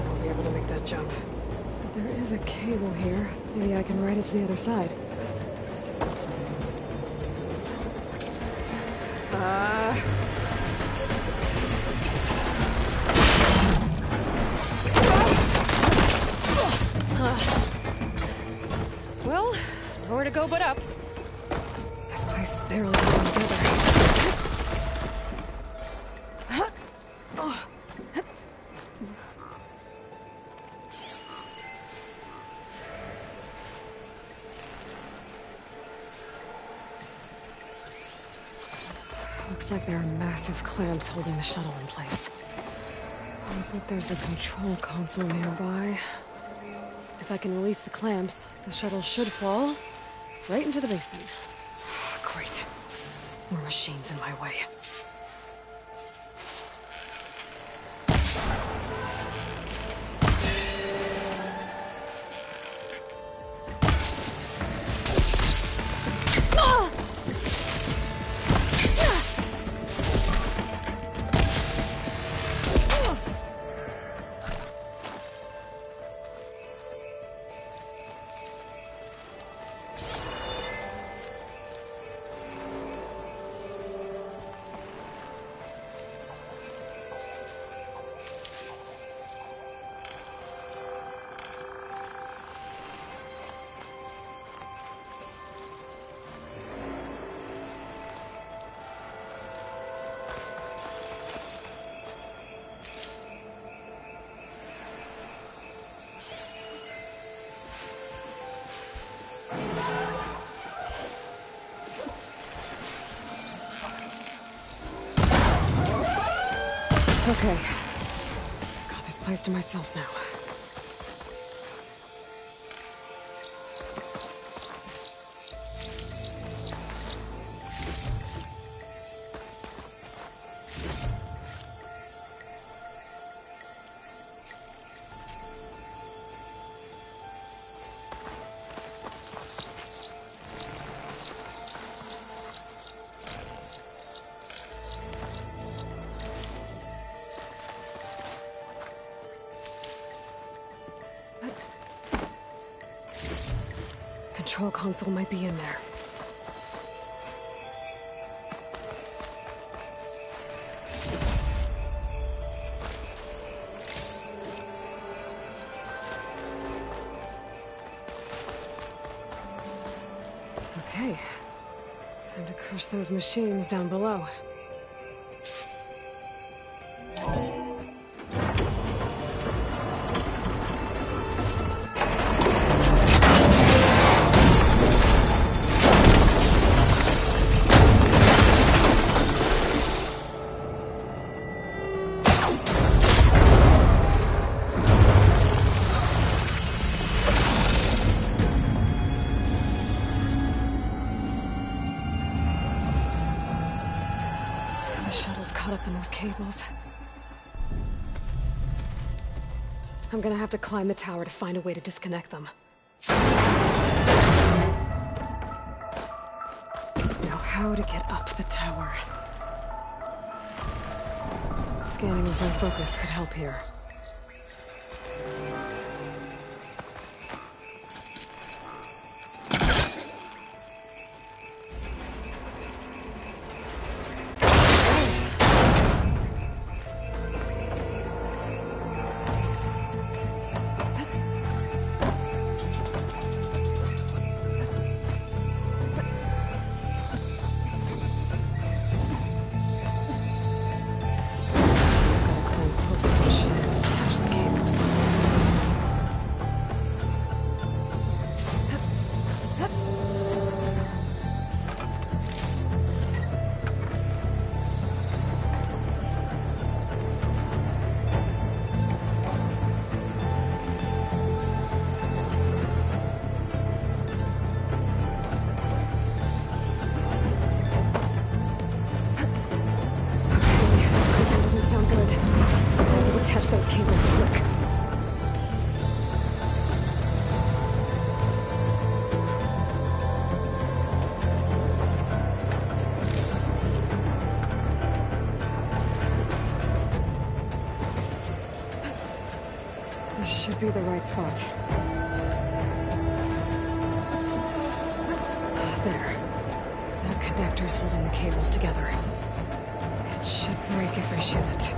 won't be able to make that jump. There is a cable here. Maybe I can ride it to the other side. Well, nowhere to go but up. This place is barely holding together. Looks like there are massive clamps holding the shuttle in place. I'll bet there's a control console nearby. If I can release the clamps, the shuttle should fall right into the basin. Great. More machines in my way. Okay. place to myself now. Control console might be in there. Okay. Time to crush those machines down below. The shuttle's caught up in those cables. I'm gonna have to climb the tower to find a way to disconnect them. Now, how to get up the tower? Scanning with my focus could help here. Those cables quick. This should be the right spot. There. That connector's holding the cables together. It should break if I shoot it.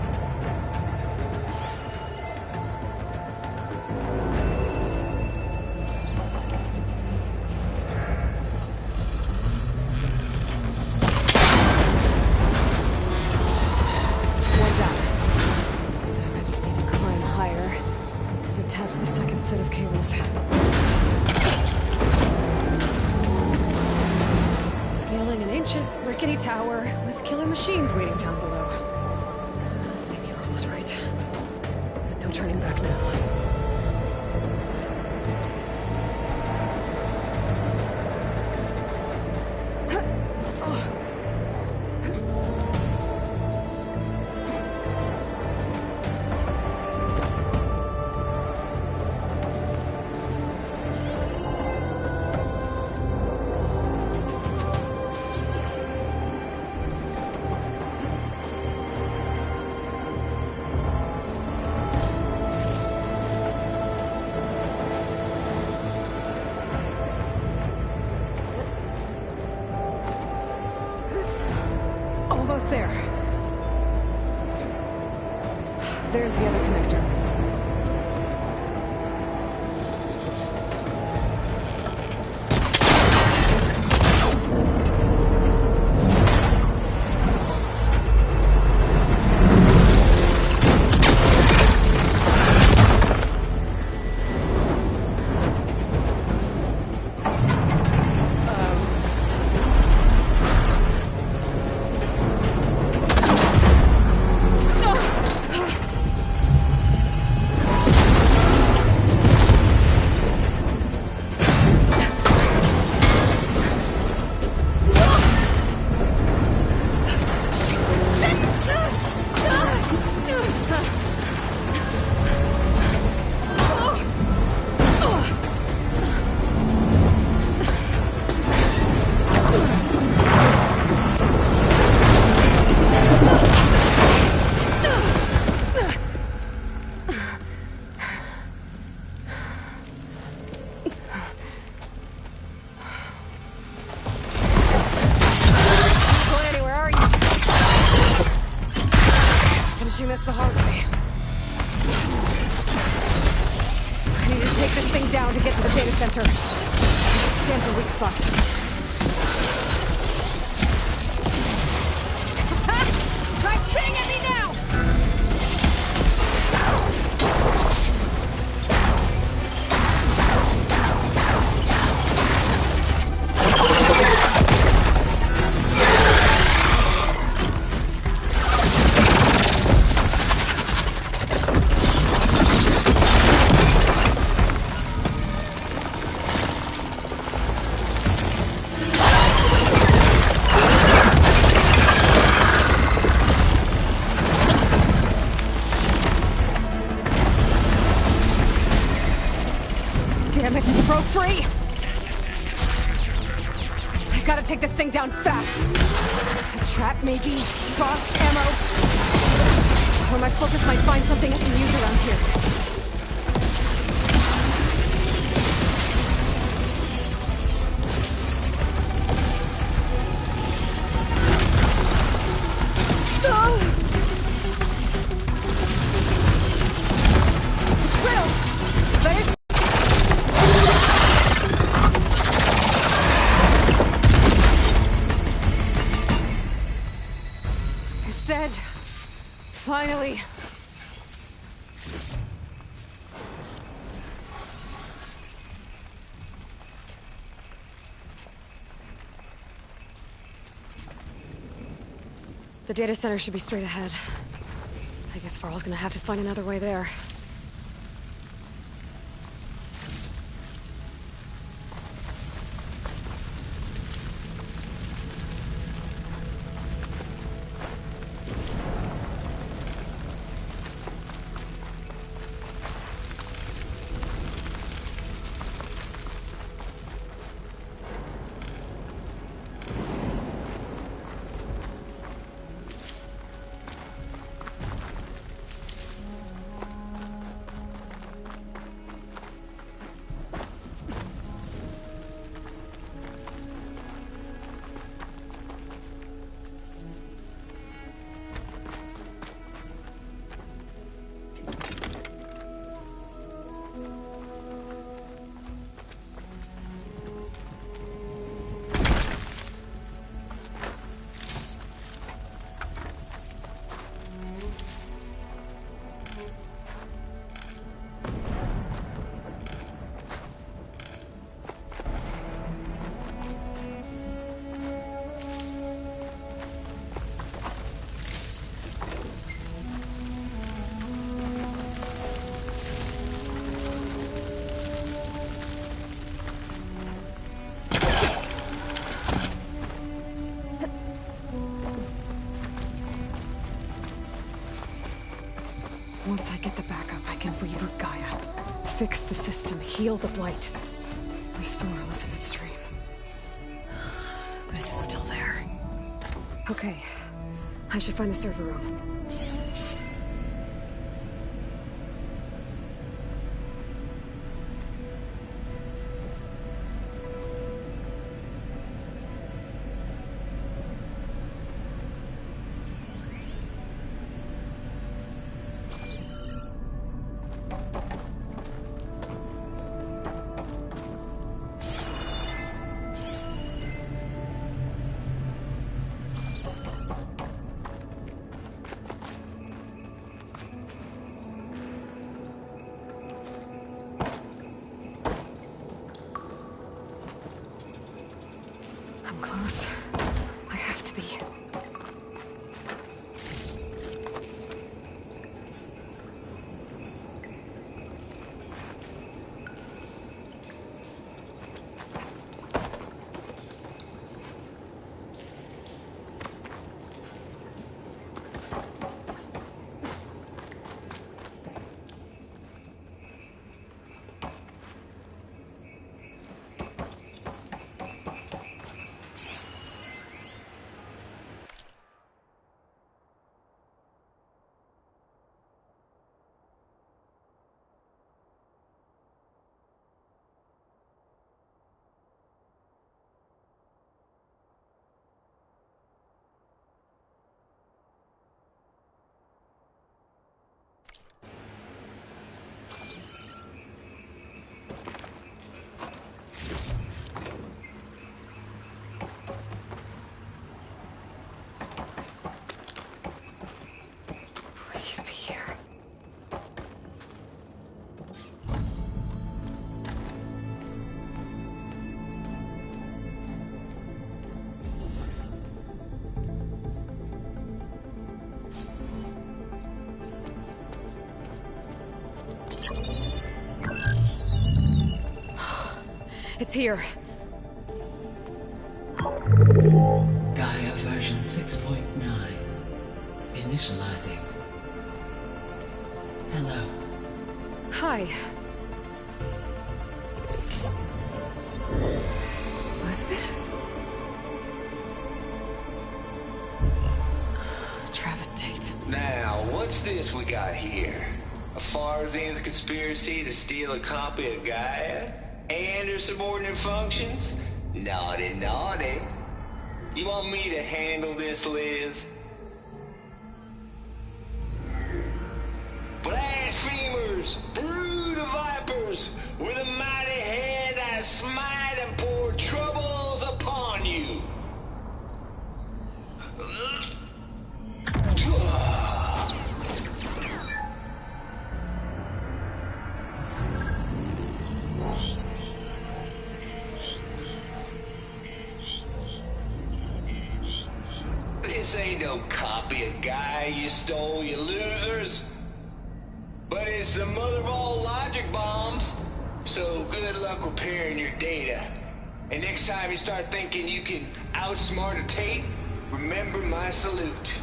The second set of cables. Scaling an ancient, rickety tower with killer machines waiting down below. I think you're almost right. No turning back now. Almost there. There's the other connector. I need to take this thing down to get to the data center. Scan for weak spots. Try spitting at me now! Damn it, it broke free! I gotta take this thing down fast. A trap, maybe? Frost ammo? Or my focus might find something I can use around here. It's riddled! Better... It's dead. Finally. The data center should be straight ahead. I guess Varl's gonna have to find another way there. Once I get the backup, I can reboot Gaia. Fix the system, heal the Blight. Restore Elizabeth's dream. But is it still there? Okay. I should find the server room. I'm close. I have to be. It's here. Gaia version 6.9. Initializing. Hello. Hi. Elizabeth? Travis Tate. Now, what's this we got here? A Farzian's conspiracy to steal a copy of Gaia? And her subordinate functions? Naughty, naughty. You want me to handle this, Liz? Blasphemers! Brood of vipers! With a mighty hand I smite and pour troubles upon you! This ain't no copy of Gaia you stole, you losers. But it's the mother of all logic bombs. So good luck repairing your data. And next time you start thinking you can outsmart a Tate, remember my salute.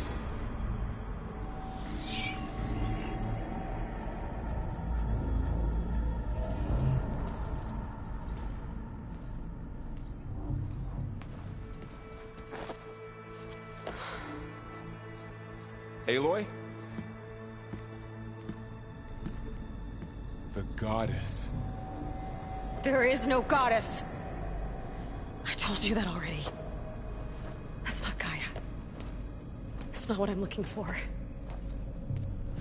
Aloy? The goddess. There is no goddess. I told you that already. That's not Gaia. It's not what I'm looking for.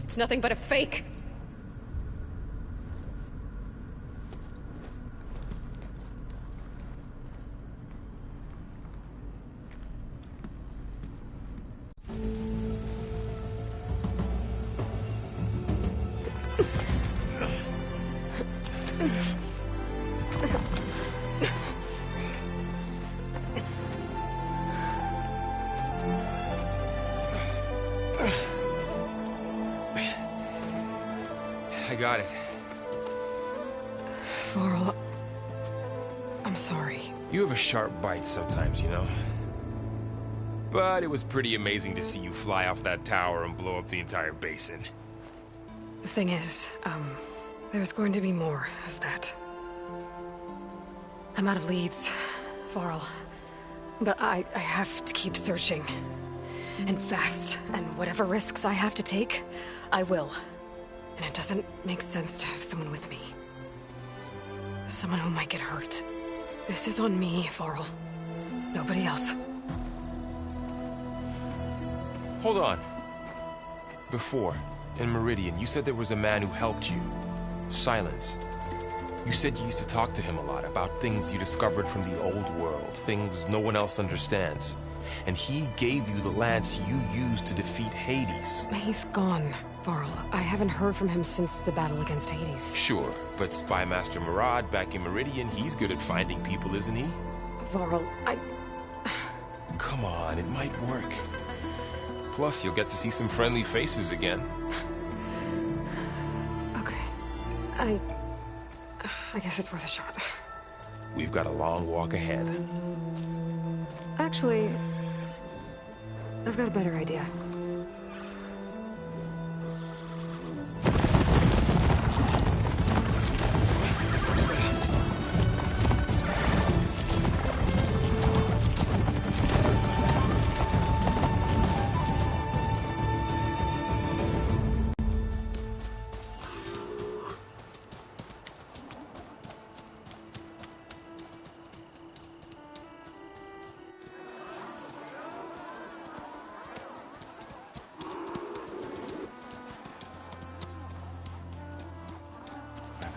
It's nothing but a fake. I got it. Varl, I'm sorry. You have a sharp bite sometimes, you know? But it was pretty amazing to see you fly off that tower and blow up the entire basin. The thing is, there's going to be more of that. I'm out of leads, Varl. But I have to keep searching. And fast. And whatever risks I have to take, I will. And it doesn't make sense to have someone with me. Someone who might get hurt. This is on me, Varl. Nobody else. Hold on. Before, in Meridian, you said there was a man who helped you. Silence. You said you used to talk to him a lot about things you discovered from the old world, things no one else understands. And he gave you the lance you used to defeat Hades. He's gone, Varl. I haven't heard from him since the battle against Hades. Sure, but Spy Master Murad back in Meridian, he's good at finding people, isn't he? Varl, Come on, it might work. Plus, you'll get to see some friendly faces again. Okay. I guess it's worth a shot. We've got a long walk ahead. Actually, I've got a better idea.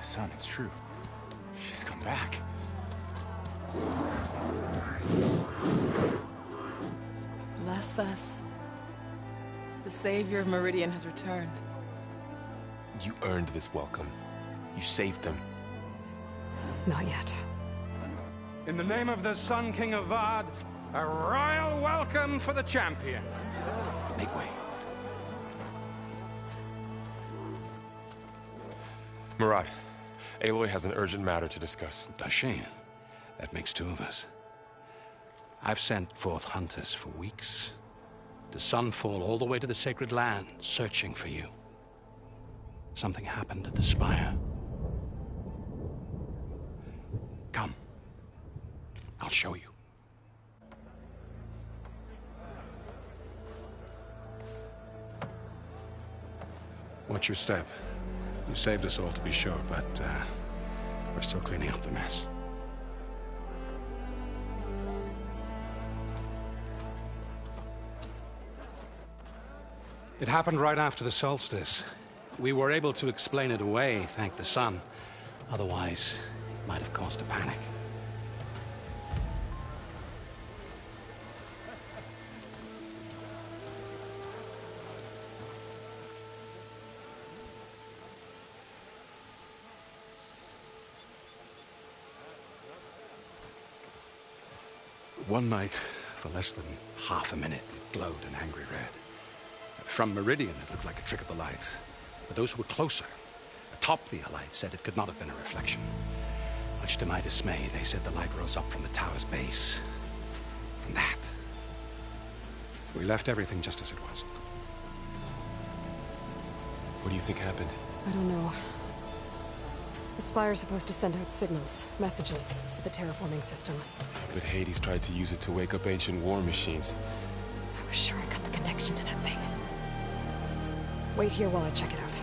Son, it's true. She's come back. Bless us. The savior of Meridian has returned. You earned this welcome. You saved them. Not yet. In the name of the Sun King of Vard, a royal welcome for the champion. Make way. Murad, Aloy has an urgent matter to discuss. Dashane, That makes two of us. I've sent forth hunters for weeks, to Sunfall all the way to the Sacred Land, searching for you. Something happened at the Spire. Come. I'll show you. Watch your step. You saved us all, to be sure, but we're still cleaning up the mess. It happened right after the solstice. We were able to explain it away, thank the sun. Otherwise, it might have caused a panic. One night, for less than half a minute, it glowed an angry red. From Meridian, it looked like a trick of the light. But those who were closer, atop the Allied, said it could not have been a reflection. Much to my dismay, they said the light rose up from the tower's base. From that. We left everything just as it was. What do you think happened? I don't know. The Spire's supposed to send out signals, messages, for the terraforming system. But Hades tried to use it to wake up ancient war machines. I was sure I cut the connection to that thing. Wait here while I check it out.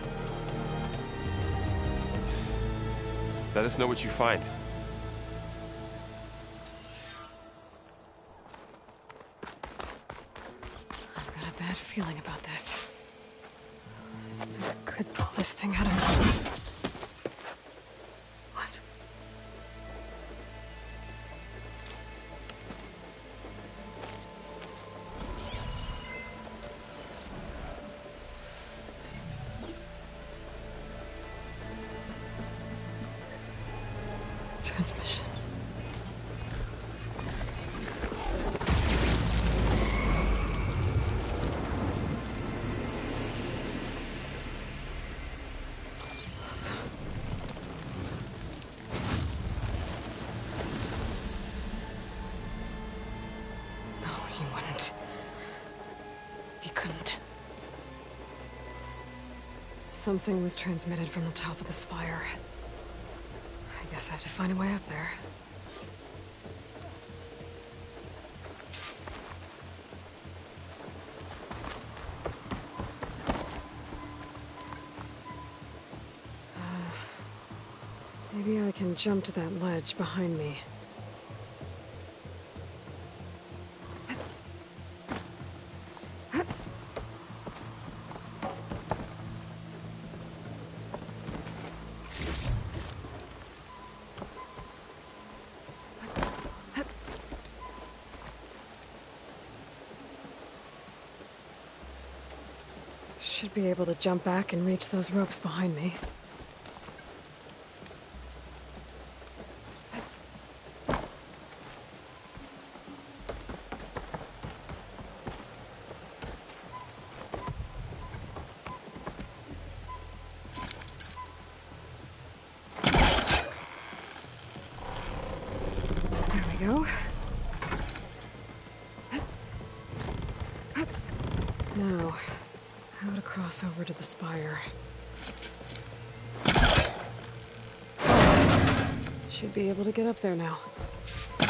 Let us know what you find. I've got a bad feeling about this. I could pull this thing out of... What? Transmission. No, he wouldn't. He couldn't. Something was transmitted from the top of the spire. I guess I have to find a way up there. Maybe I can jump to that ledge behind me. Should be able to jump back and reach those ropes behind me. There we go. Now, how to cross over to the spire. Should be able to get up there now. I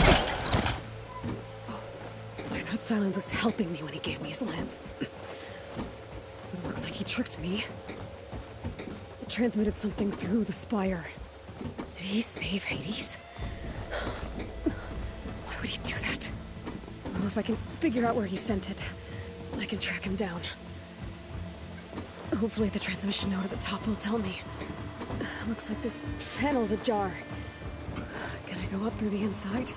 thought Silence was helping me when he gave me his lance. But it looks like he tricked me. It transmitted something through the spire. Did he save Hades? Why would he do that? Well, if I can figure out where he sent it, I can track him down. Hopefully the transmission node at the top will tell me. Looks like this panel's ajar. Can I go up through the inside?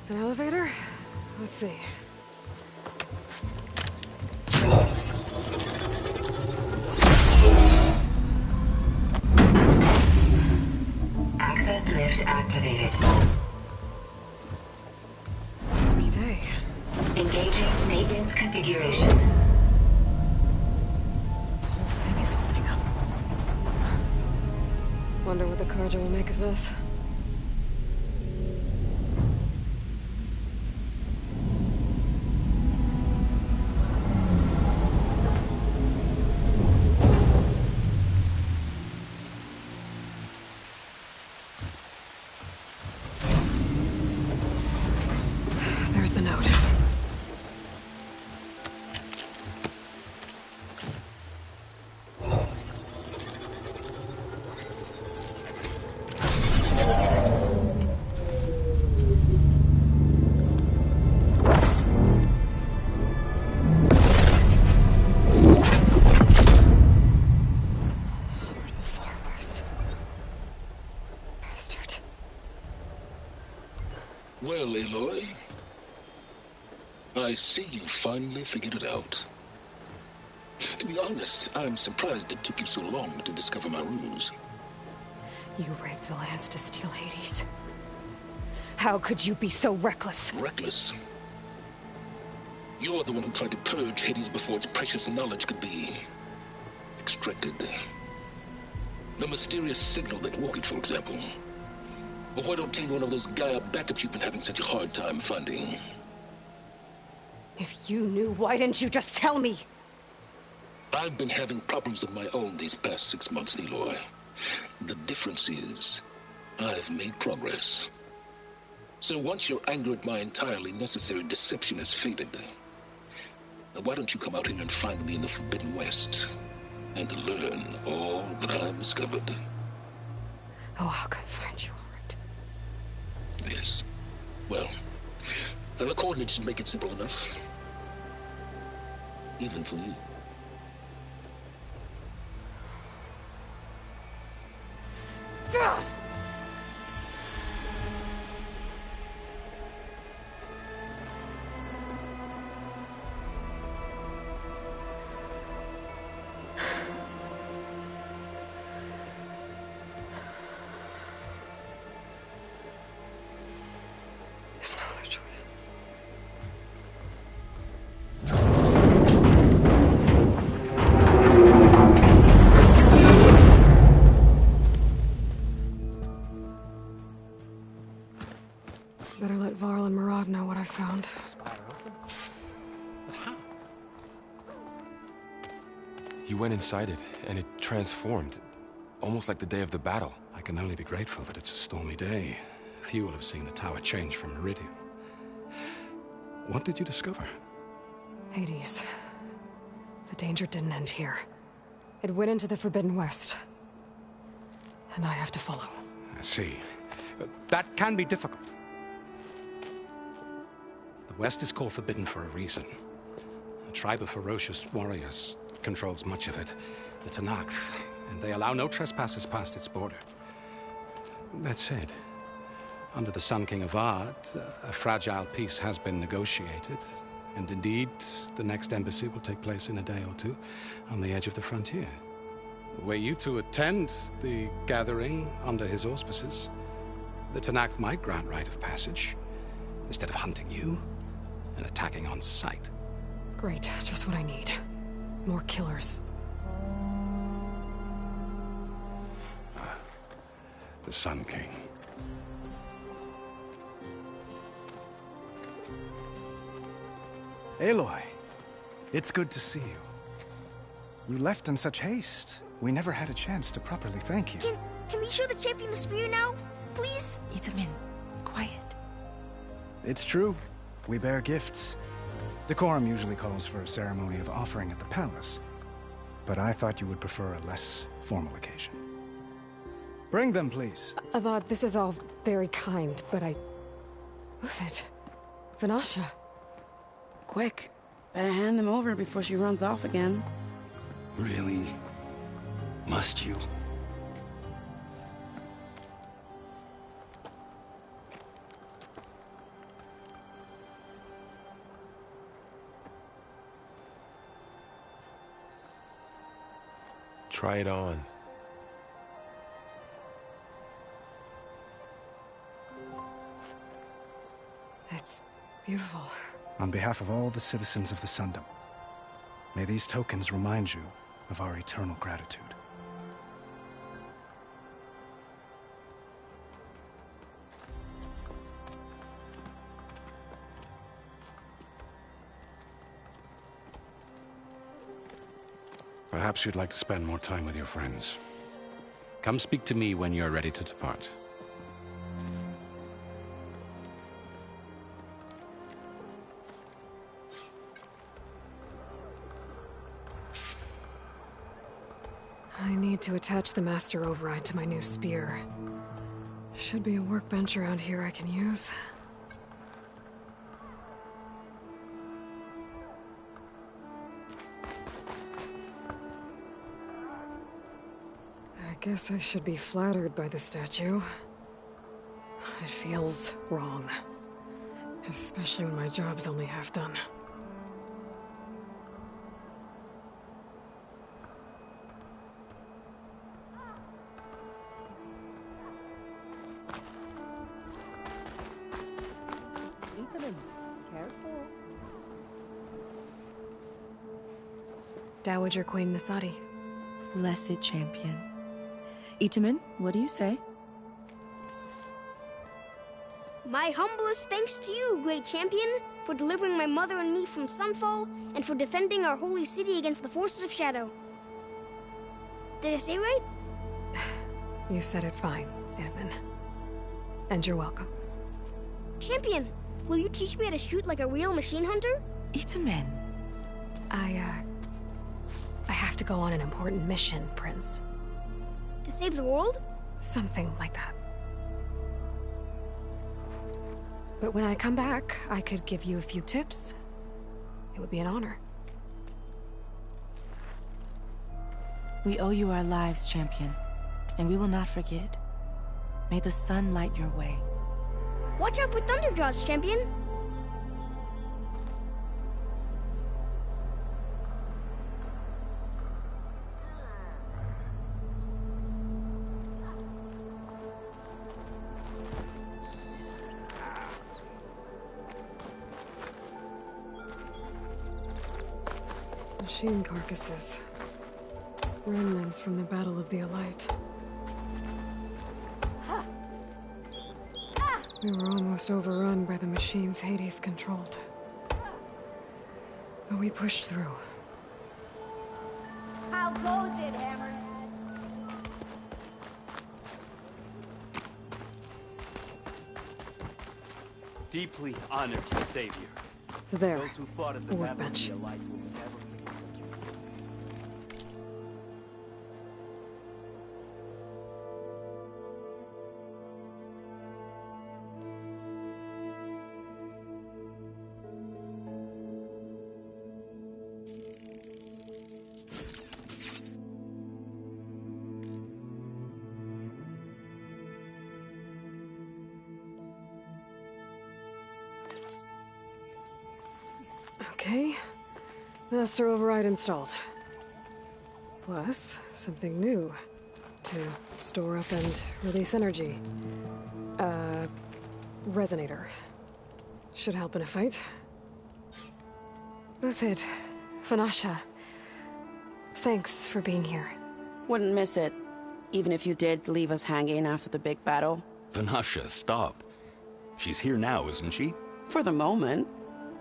An elevator? Let's see. Access lift activated. Happy day. Engaging maintenance configuration. Wonder what the Carja will make of this. There's the note. Well, Aloy, I see you finally figured it out. To be honest, I'm surprised it took you so long to discover my ruse. You rigged the Lance to steal Hades. How could you be so reckless? Reckless? You're the one who tried to purge Hades before its precious knowledge could be extracted. The mysterious signal that woke it, for example. Or why to obtain one of those Gaia backups you've been having such a hard time finding? If you knew, why didn't you just tell me? I've been having problems of my own these past 6 months, Aloy. The difference is, I've made progress. So once your anger at my entirely necessary deception has faded, why don't you come out here and find me in the Forbidden West, and learn all that I've discovered? Oh, I'll come find you. Yes. Well, the coordinates should make it simple enough. Even for you. God! There's no other choice. Better let Varl and Murad know what I found. But how? You went inside it, and it transformed. Almost like the day of the battle. I can only be grateful that it's a stormy day. Few will have seen the tower change from Meridian. What did you discover? Hades. The danger didn't end here. It went into the Forbidden West. And I have to follow. I see. That can be difficult. The West is called Forbidden for a reason. A tribe of ferocious warriors controls much of it. The Tenakth, and they allow no trespassers past its border. That said, under the Sun King Avad, a fragile peace has been negotiated. And indeed, the next embassy will take place in a day or two on the edge of the frontier. Were you to attend the gathering under his auspices, the Tenakth might grant right of passage, instead of hunting you and attacking on sight. Great, just what I need. More killers. The Sun King. Aloy, it's good to see you. You left in such haste. We never had a chance to properly thank you. Can we show the champion the spear now? Please? Itamin, quiet. It's true. We bear gifts. Decorum usually calls for a ceremony of offering at the palace. But I thought you would prefer a less formal occasion. Bring them, please. Avad, this is all very kind, but Who's it? Vanasha. Quick. Better hand them over before she runs off again. Really? Must you? Try it on. It's beautiful. On behalf of all the citizens of the Sundom, may these tokens remind you of our eternal gratitude. Perhaps you'd like to spend more time with your friends. Come speak to me when you're ready to depart. I need to attach the Master Override to my new spear. Should be a workbench around here I can use. I guess I should be flattered by the statue. It feels wrong. Especially when my job's only half done. Careful. Dowager Queen Nasadi. Blessed champion. Itamen, what do you say? My humblest thanks to you, great champion, for delivering my mother and me from Sunfall, and for defending our holy city against the forces of Shadow. Did I say right? You said it fine, Itamen. And you're welcome. Champion, will you teach me how to shoot like a real machine hunter? Itamen. I have to go on an important mission, Prince. To save the world? Something like that. But when I come back, I could give you a few tips. It would be an honor. We owe you our lives, champion, and we will not forget. May the sun light your way. Watch out for Thunderjaws, champion! Machine carcasses. Remnants from the Battle of the Elite. We were almost overrun by the machines Hades controlled. But we pushed through. How goes it, Hammerhead? Deeply honored to save you. There. Those who fought in the Workbench. Battle of the Elite will never forget. Okay. Master Override installed. Plus, something new. To store up and release energy. Resonator. Should help in a fight. Uthid, Vanasha. Thanks for being here. Wouldn't miss it. Even if you did leave us hanging after the big battle. Vanasha, stop. She's here now, isn't she? For the moment.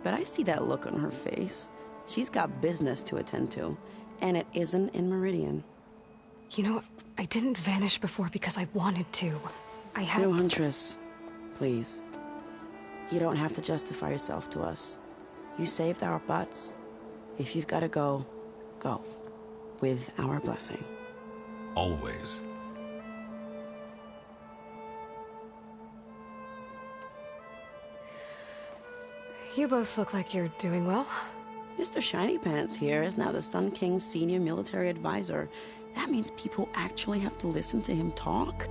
But I see that look on her face. She's got business to attend to. And it isn't in Meridian. You know, I didn't vanish before because I wanted to. I had... No, Huntress. Please. You don't have to justify yourself to us. You saved our butts. If you've got to go, go. With our blessing. Always. You both look like you're doing well. Mr. Shiny Pants here is now the Sun King's senior military advisor. That means people actually have to listen to him talk?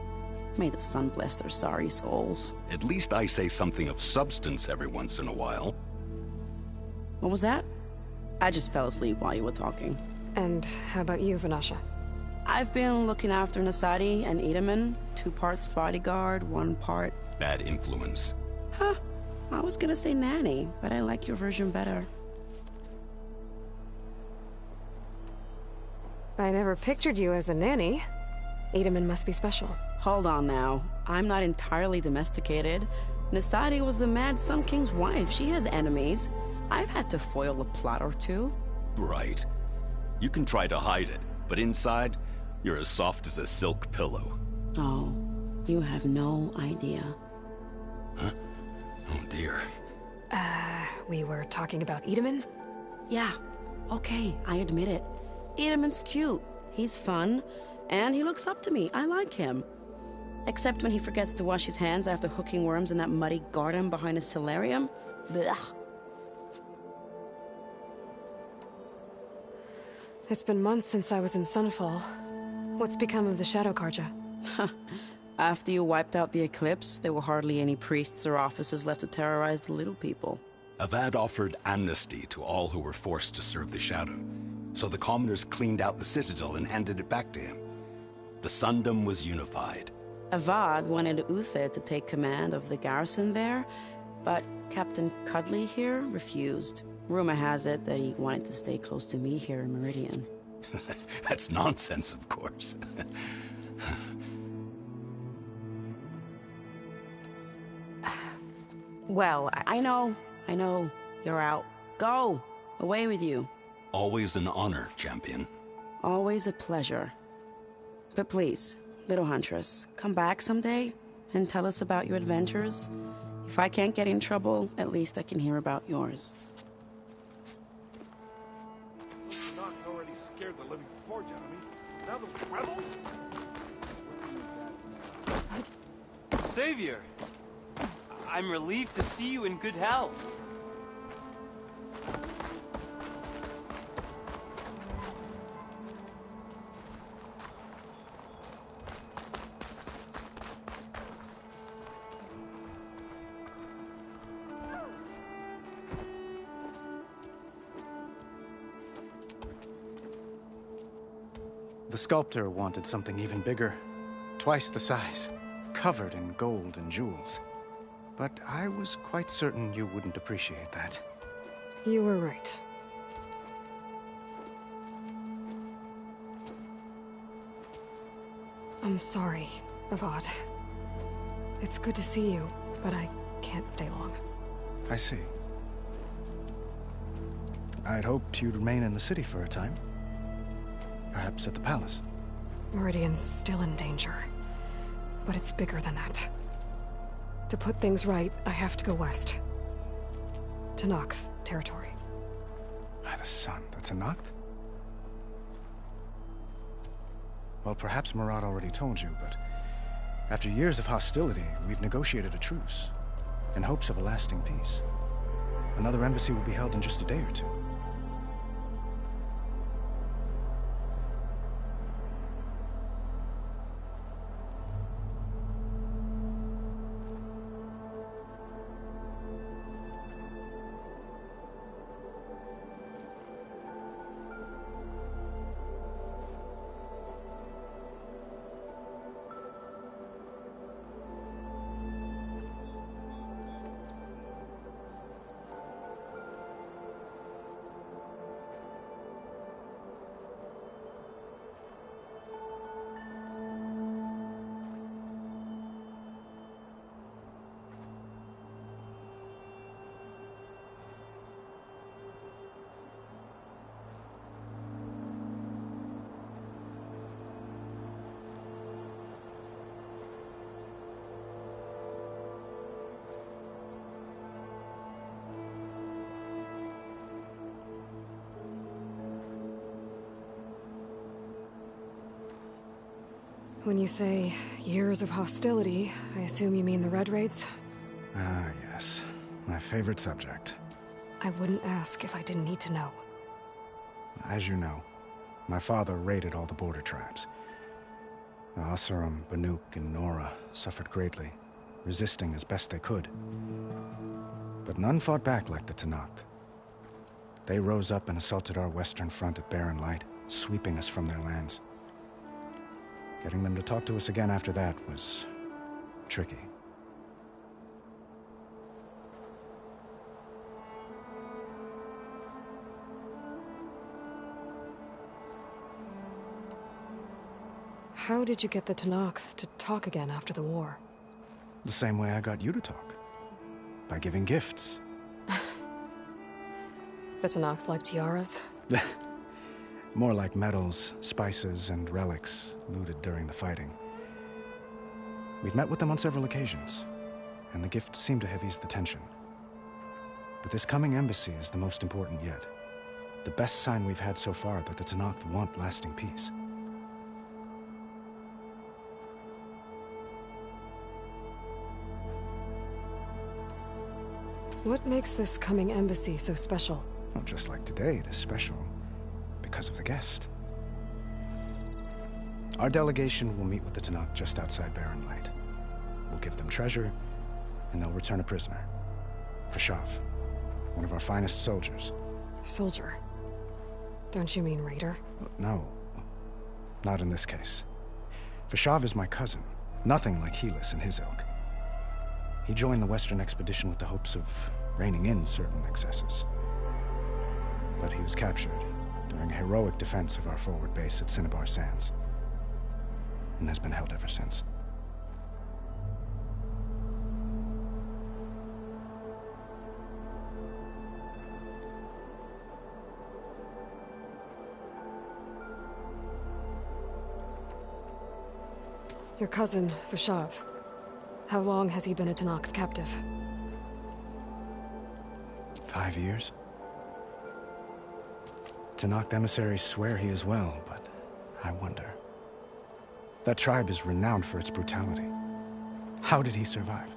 May the sun bless their sorry souls. At least I say something of substance every once in a while. What was that? I just fell asleep while you were talking. And how about you, Vanasha? I've been looking after Nasadi and Itamen. 2 parts bodyguard, 1 part... Bad influence. Huh. I was gonna say nanny, but I like your version better. I never pictured you as a nanny. Itamen must be special. Hold on now. I'm not entirely domesticated. Nasadi was the Mad Sun King's wife. She has enemies. I've had to foil a plot or 2. Right. You can try to hide it, but inside, you're as soft as a silk pillow. Oh, you have no idea. Huh? Oh dear. We were talking about Edaman? Yeah, okay, I admit it. Edaman's cute, he's fun, and he looks up to me. I like him. Except when he forgets to wash his hands after hooking worms in that muddy garden behind his solarium. Blech. It's been months since I was in Sunfall. What's become of the Shadow Carja? After you wiped out the Eclipse, there were hardly any priests or officers left to terrorize the little people. Avad offered amnesty to all who were forced to serve the Shadow, so the commoners cleaned out the Citadel and handed it back to him. The Sundom was unified. Avad wanted Uther to take command of the garrison there, but Captain Cudley here refused. Rumor has it that he wanted to stay close to me here in Meridian. That's nonsense, of course. Well, I know. You're out. Go! Away with you. Always an honor, champion. Always a pleasure. But please, little Huntress, come back someday and tell us about your adventures. If I can't get in trouble, at least I can hear about yours. Knock already scared the living forge out of me. Now the rebels? Savior! I'm relieved to see you in good health. The sculptor wanted something even bigger, twice the size, covered in gold and jewels. But I was quite certain you wouldn't appreciate that. You were right. I'm sorry, Avad. It's good to see you, but I can't stay long. I see. I'd hoped you'd remain in the city for a time. Perhaps at the palace. Meridian's still in danger, but it's bigger than that. To put things right, I have to go west. To Noct territory. By the sun, that's a Noct? Well, perhaps Marat already told you, but after years of hostility, we've negotiated a truce, in hopes of a lasting peace. Another embassy will be held in just a day or two. When you say years of hostility, I assume you mean the Red Raids? Ah, yes. My favorite subject. I wouldn't ask if I didn't need to know. As you know, my father raided all the border tribes. The Oseram, Banuk, and Nora suffered greatly, resisting as best they could. But none fought back like the Tenakth. They rose up and assaulted our western front at Barren Light, sweeping us from their lands. Getting them to talk to us again after that was tricky. How did you get the Tenakth to talk again after the war? The same way I got you to talk. By giving gifts. The Tenakth like tiaras? More like metals, spices, and relics looted during the fighting. We've met with them on several occasions, and the gifts seem to have eased the tension. But this coming embassy is the most important yet. The best sign we've had so far that the Tenakth want lasting peace. What makes this coming embassy so special? Well, just like today, it is special because of the guest. Our delegation will meet with the Tenakth just outside Barren Light. We'll give them treasure, and they'll return a prisoner. Fashav, one of our finest soldiers. Soldier? Don't you mean raider? No, not in this case. Fashav is my cousin, nothing like Helis and his ilk. He joined the Western expedition with the hopes of reining in certain excesses. But he was captured during a heroic defense of our forward base at Cinnabar Sands, and has been held ever since. Your cousin, Fashav. How long has he been a Tenakth captive? 5 years. Tenakth emissaries swear he is well, but I wonder. That tribe is renowned for its brutality. How did he survive?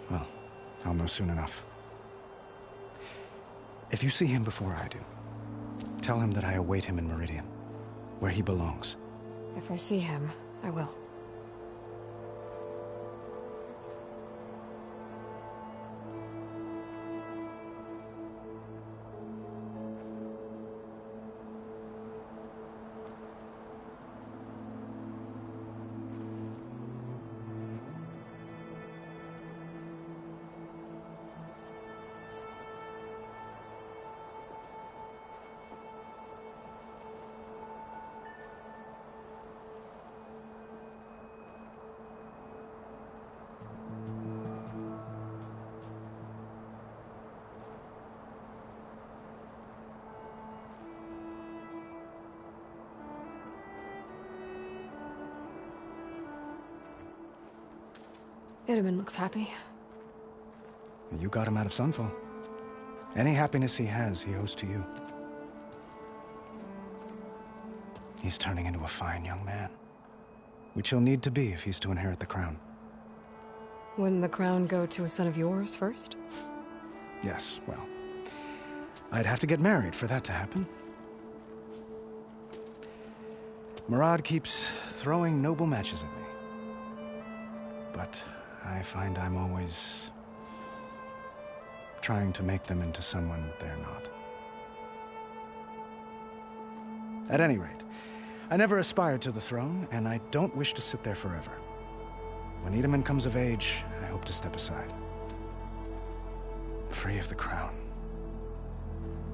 Well, I'll know soon enough. If you see him before I do, tell him that I await him in Meridian, where he belongs. If I see him, I will. Itamen looks happy. You got him out of Sunfall. Any happiness he has, he owes to you. He's turning into a fine young man, which he'll need to be if he's to inherit the crown. Wouldn't the crown go to a son of yours first? Yes, well, I'd have to get married for that to happen. Murad keeps throwing noble matches at me. But I find I'm always trying to make them into someone they're not. At any rate, I never aspired to the throne, and I don't wish to sit there forever. When Itamen comes of age, I hope to step aside. Free of the crown.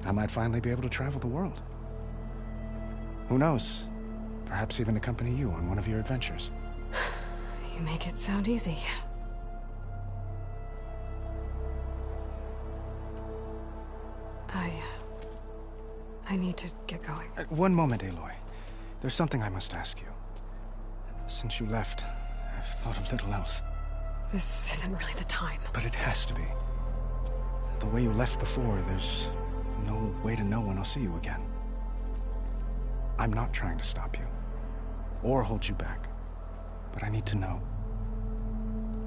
I might finally be able to travel the world. Who knows? Perhaps even accompany you on one of your adventures. You make it sound easy. I need to get going. One moment, Aloy. There's something I must ask you. Since you left, I've thought of little else. This isn't really the time. But it has to be. The way you left before, there's no way to know when I'll see you again. I'm not trying to stop you, or hold you back. But I need to know,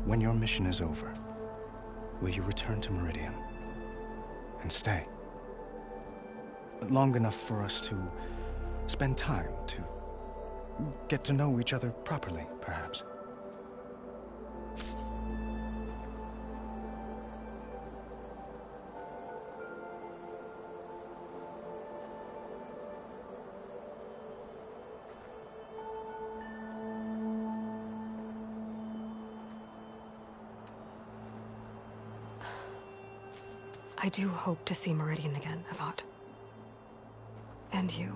when your mission is over, will you return to Meridian and stay? Long enough for us to spend time, to get to know each other properly, perhaps. I do hope to see Meridian again, Avad. And you.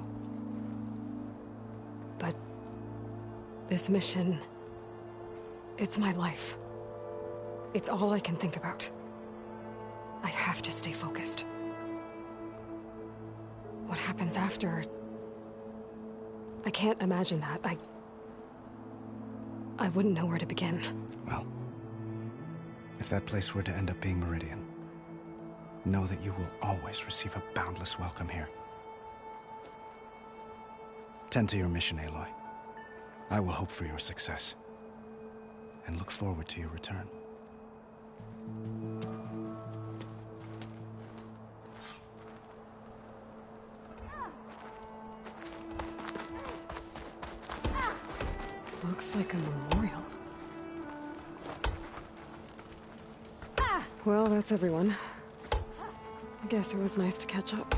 But this mission, it's my life. It's all I can think about. I have to stay focused. what happens after... I can't imagine that. I wouldn't know where to begin. Well, if that place were to end up being Meridian, know that you will always receive a boundless welcome here. Tend to your mission, Aloy. I will hope for your success, and look forward to your return. Looks like a memorial. Well, that's everyone. I guess it was nice to catch up.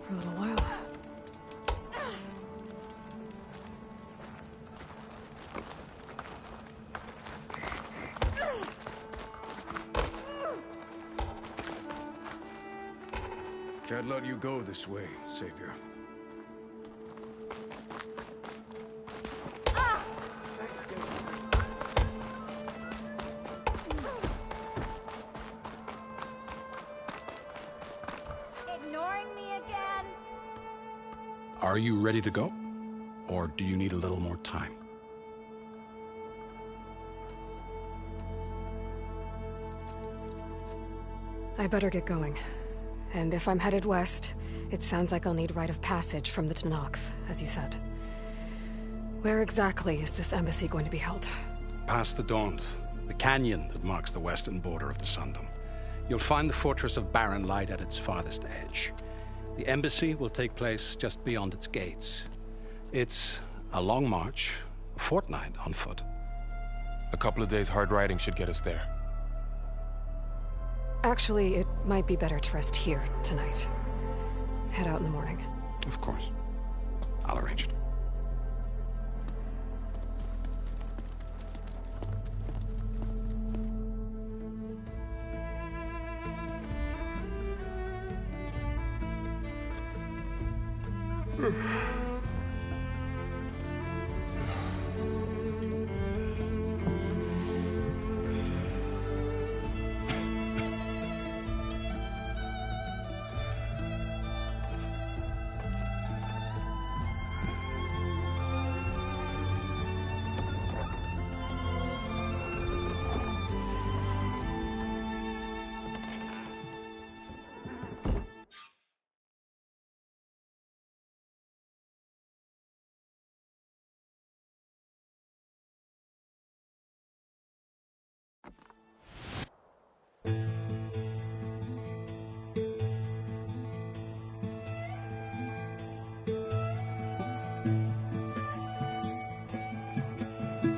For a little while. Can't let you go this way, Savior. Are you ready to go? Or do you need a little more time? I better get going. And if I'm headed west, it sounds like I'll need rite of passage from the Tenakth, as you said. Where exactly is this embassy going to be held? Past the Daunt, the canyon that marks the western border of the Sundom. You'll find the fortress of Barren Light at its farthest edge. The embassy will take place just beyond its gates. It's a long march, a fortnight on foot. A couple of days hard riding should get us there. Actually, it might be better to rest here tonight. Head out in the morning. Of course. I'll arrange it.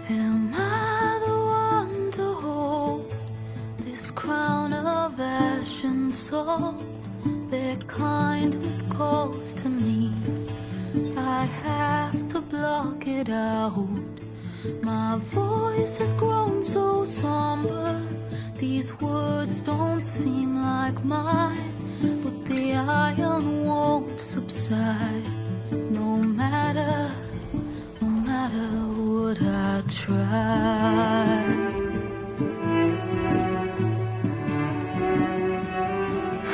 Am I the one to hold this crown of ash and salt? Their kindness calls to me. I have to block it out. My voice has grown so somber. These words don't seem like mine, but the iron won't subside. No matter what I try.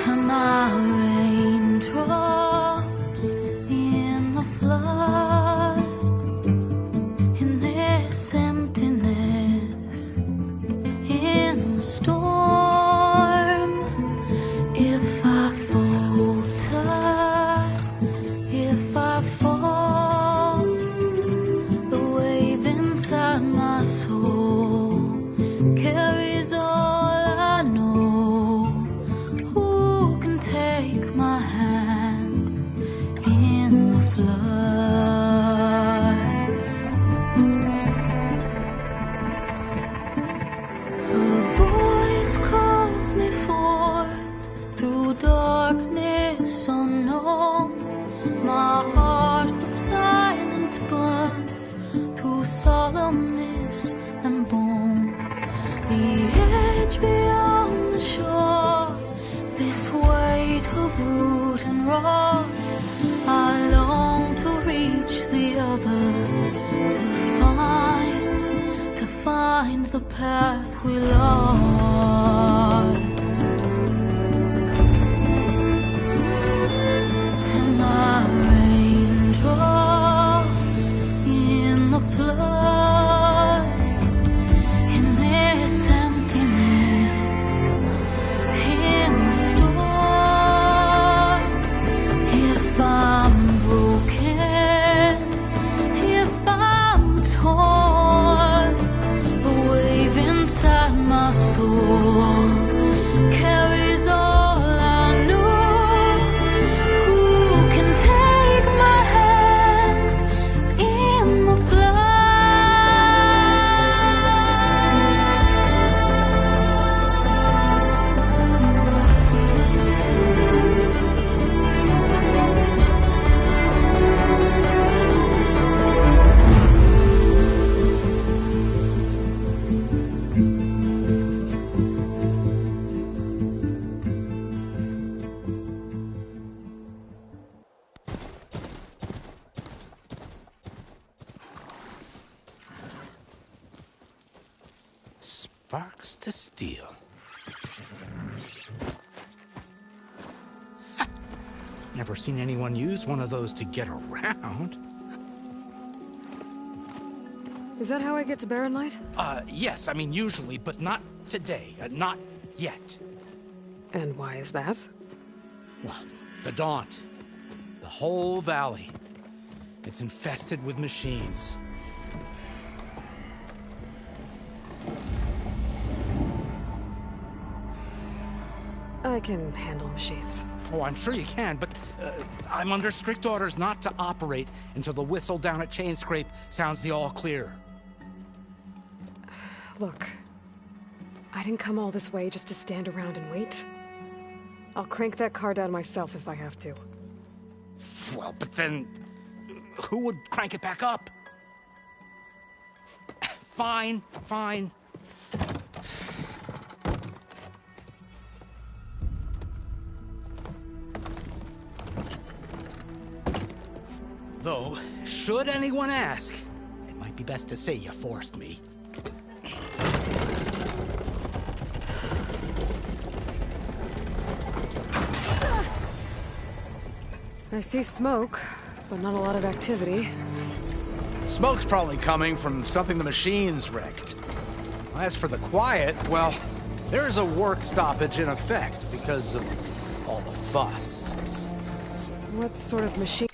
Am I raindrops in the flood? In this emptiness, in the storm. If I falter, if I fall, the wave inside my soul carries all I know. Who can take my hand in the flood? Her voice calls me forth through darkness unknown. My heart with silence burns through solemnness and bone. The edge beyond the shore, this weight of root and rot. I long to reach the other, to find the path we lost. steel. Never seen anyone use one of those to get around. Is that how I get to Barren Light? Yes, I mean usually, but not today. Not yet. And why is that? Well, the Daunt. The whole valley. It's infested with machines. I can handle machines. Oh, I'm sure you can, but I'm under strict orders not to operate until the whistle down at Chainscrape sounds the all clear. Look, I didn't come all this way just to stand around and wait. I'll crank that car down myself if I have to. Well, but then who would crank it back up? Fine, fine. Though, should anyone ask, it might be best to say you forced me. I see smoke, but not a lot of activity. Smoke's probably coming from something the machines wrecked. As for the quiet, well, there's a work stoppage in effect because of all the fuss. What sort of machine?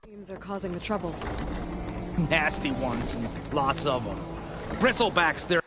Machines are causing the trouble. Nasty ones, and lots of them. Bristlebacks, they're...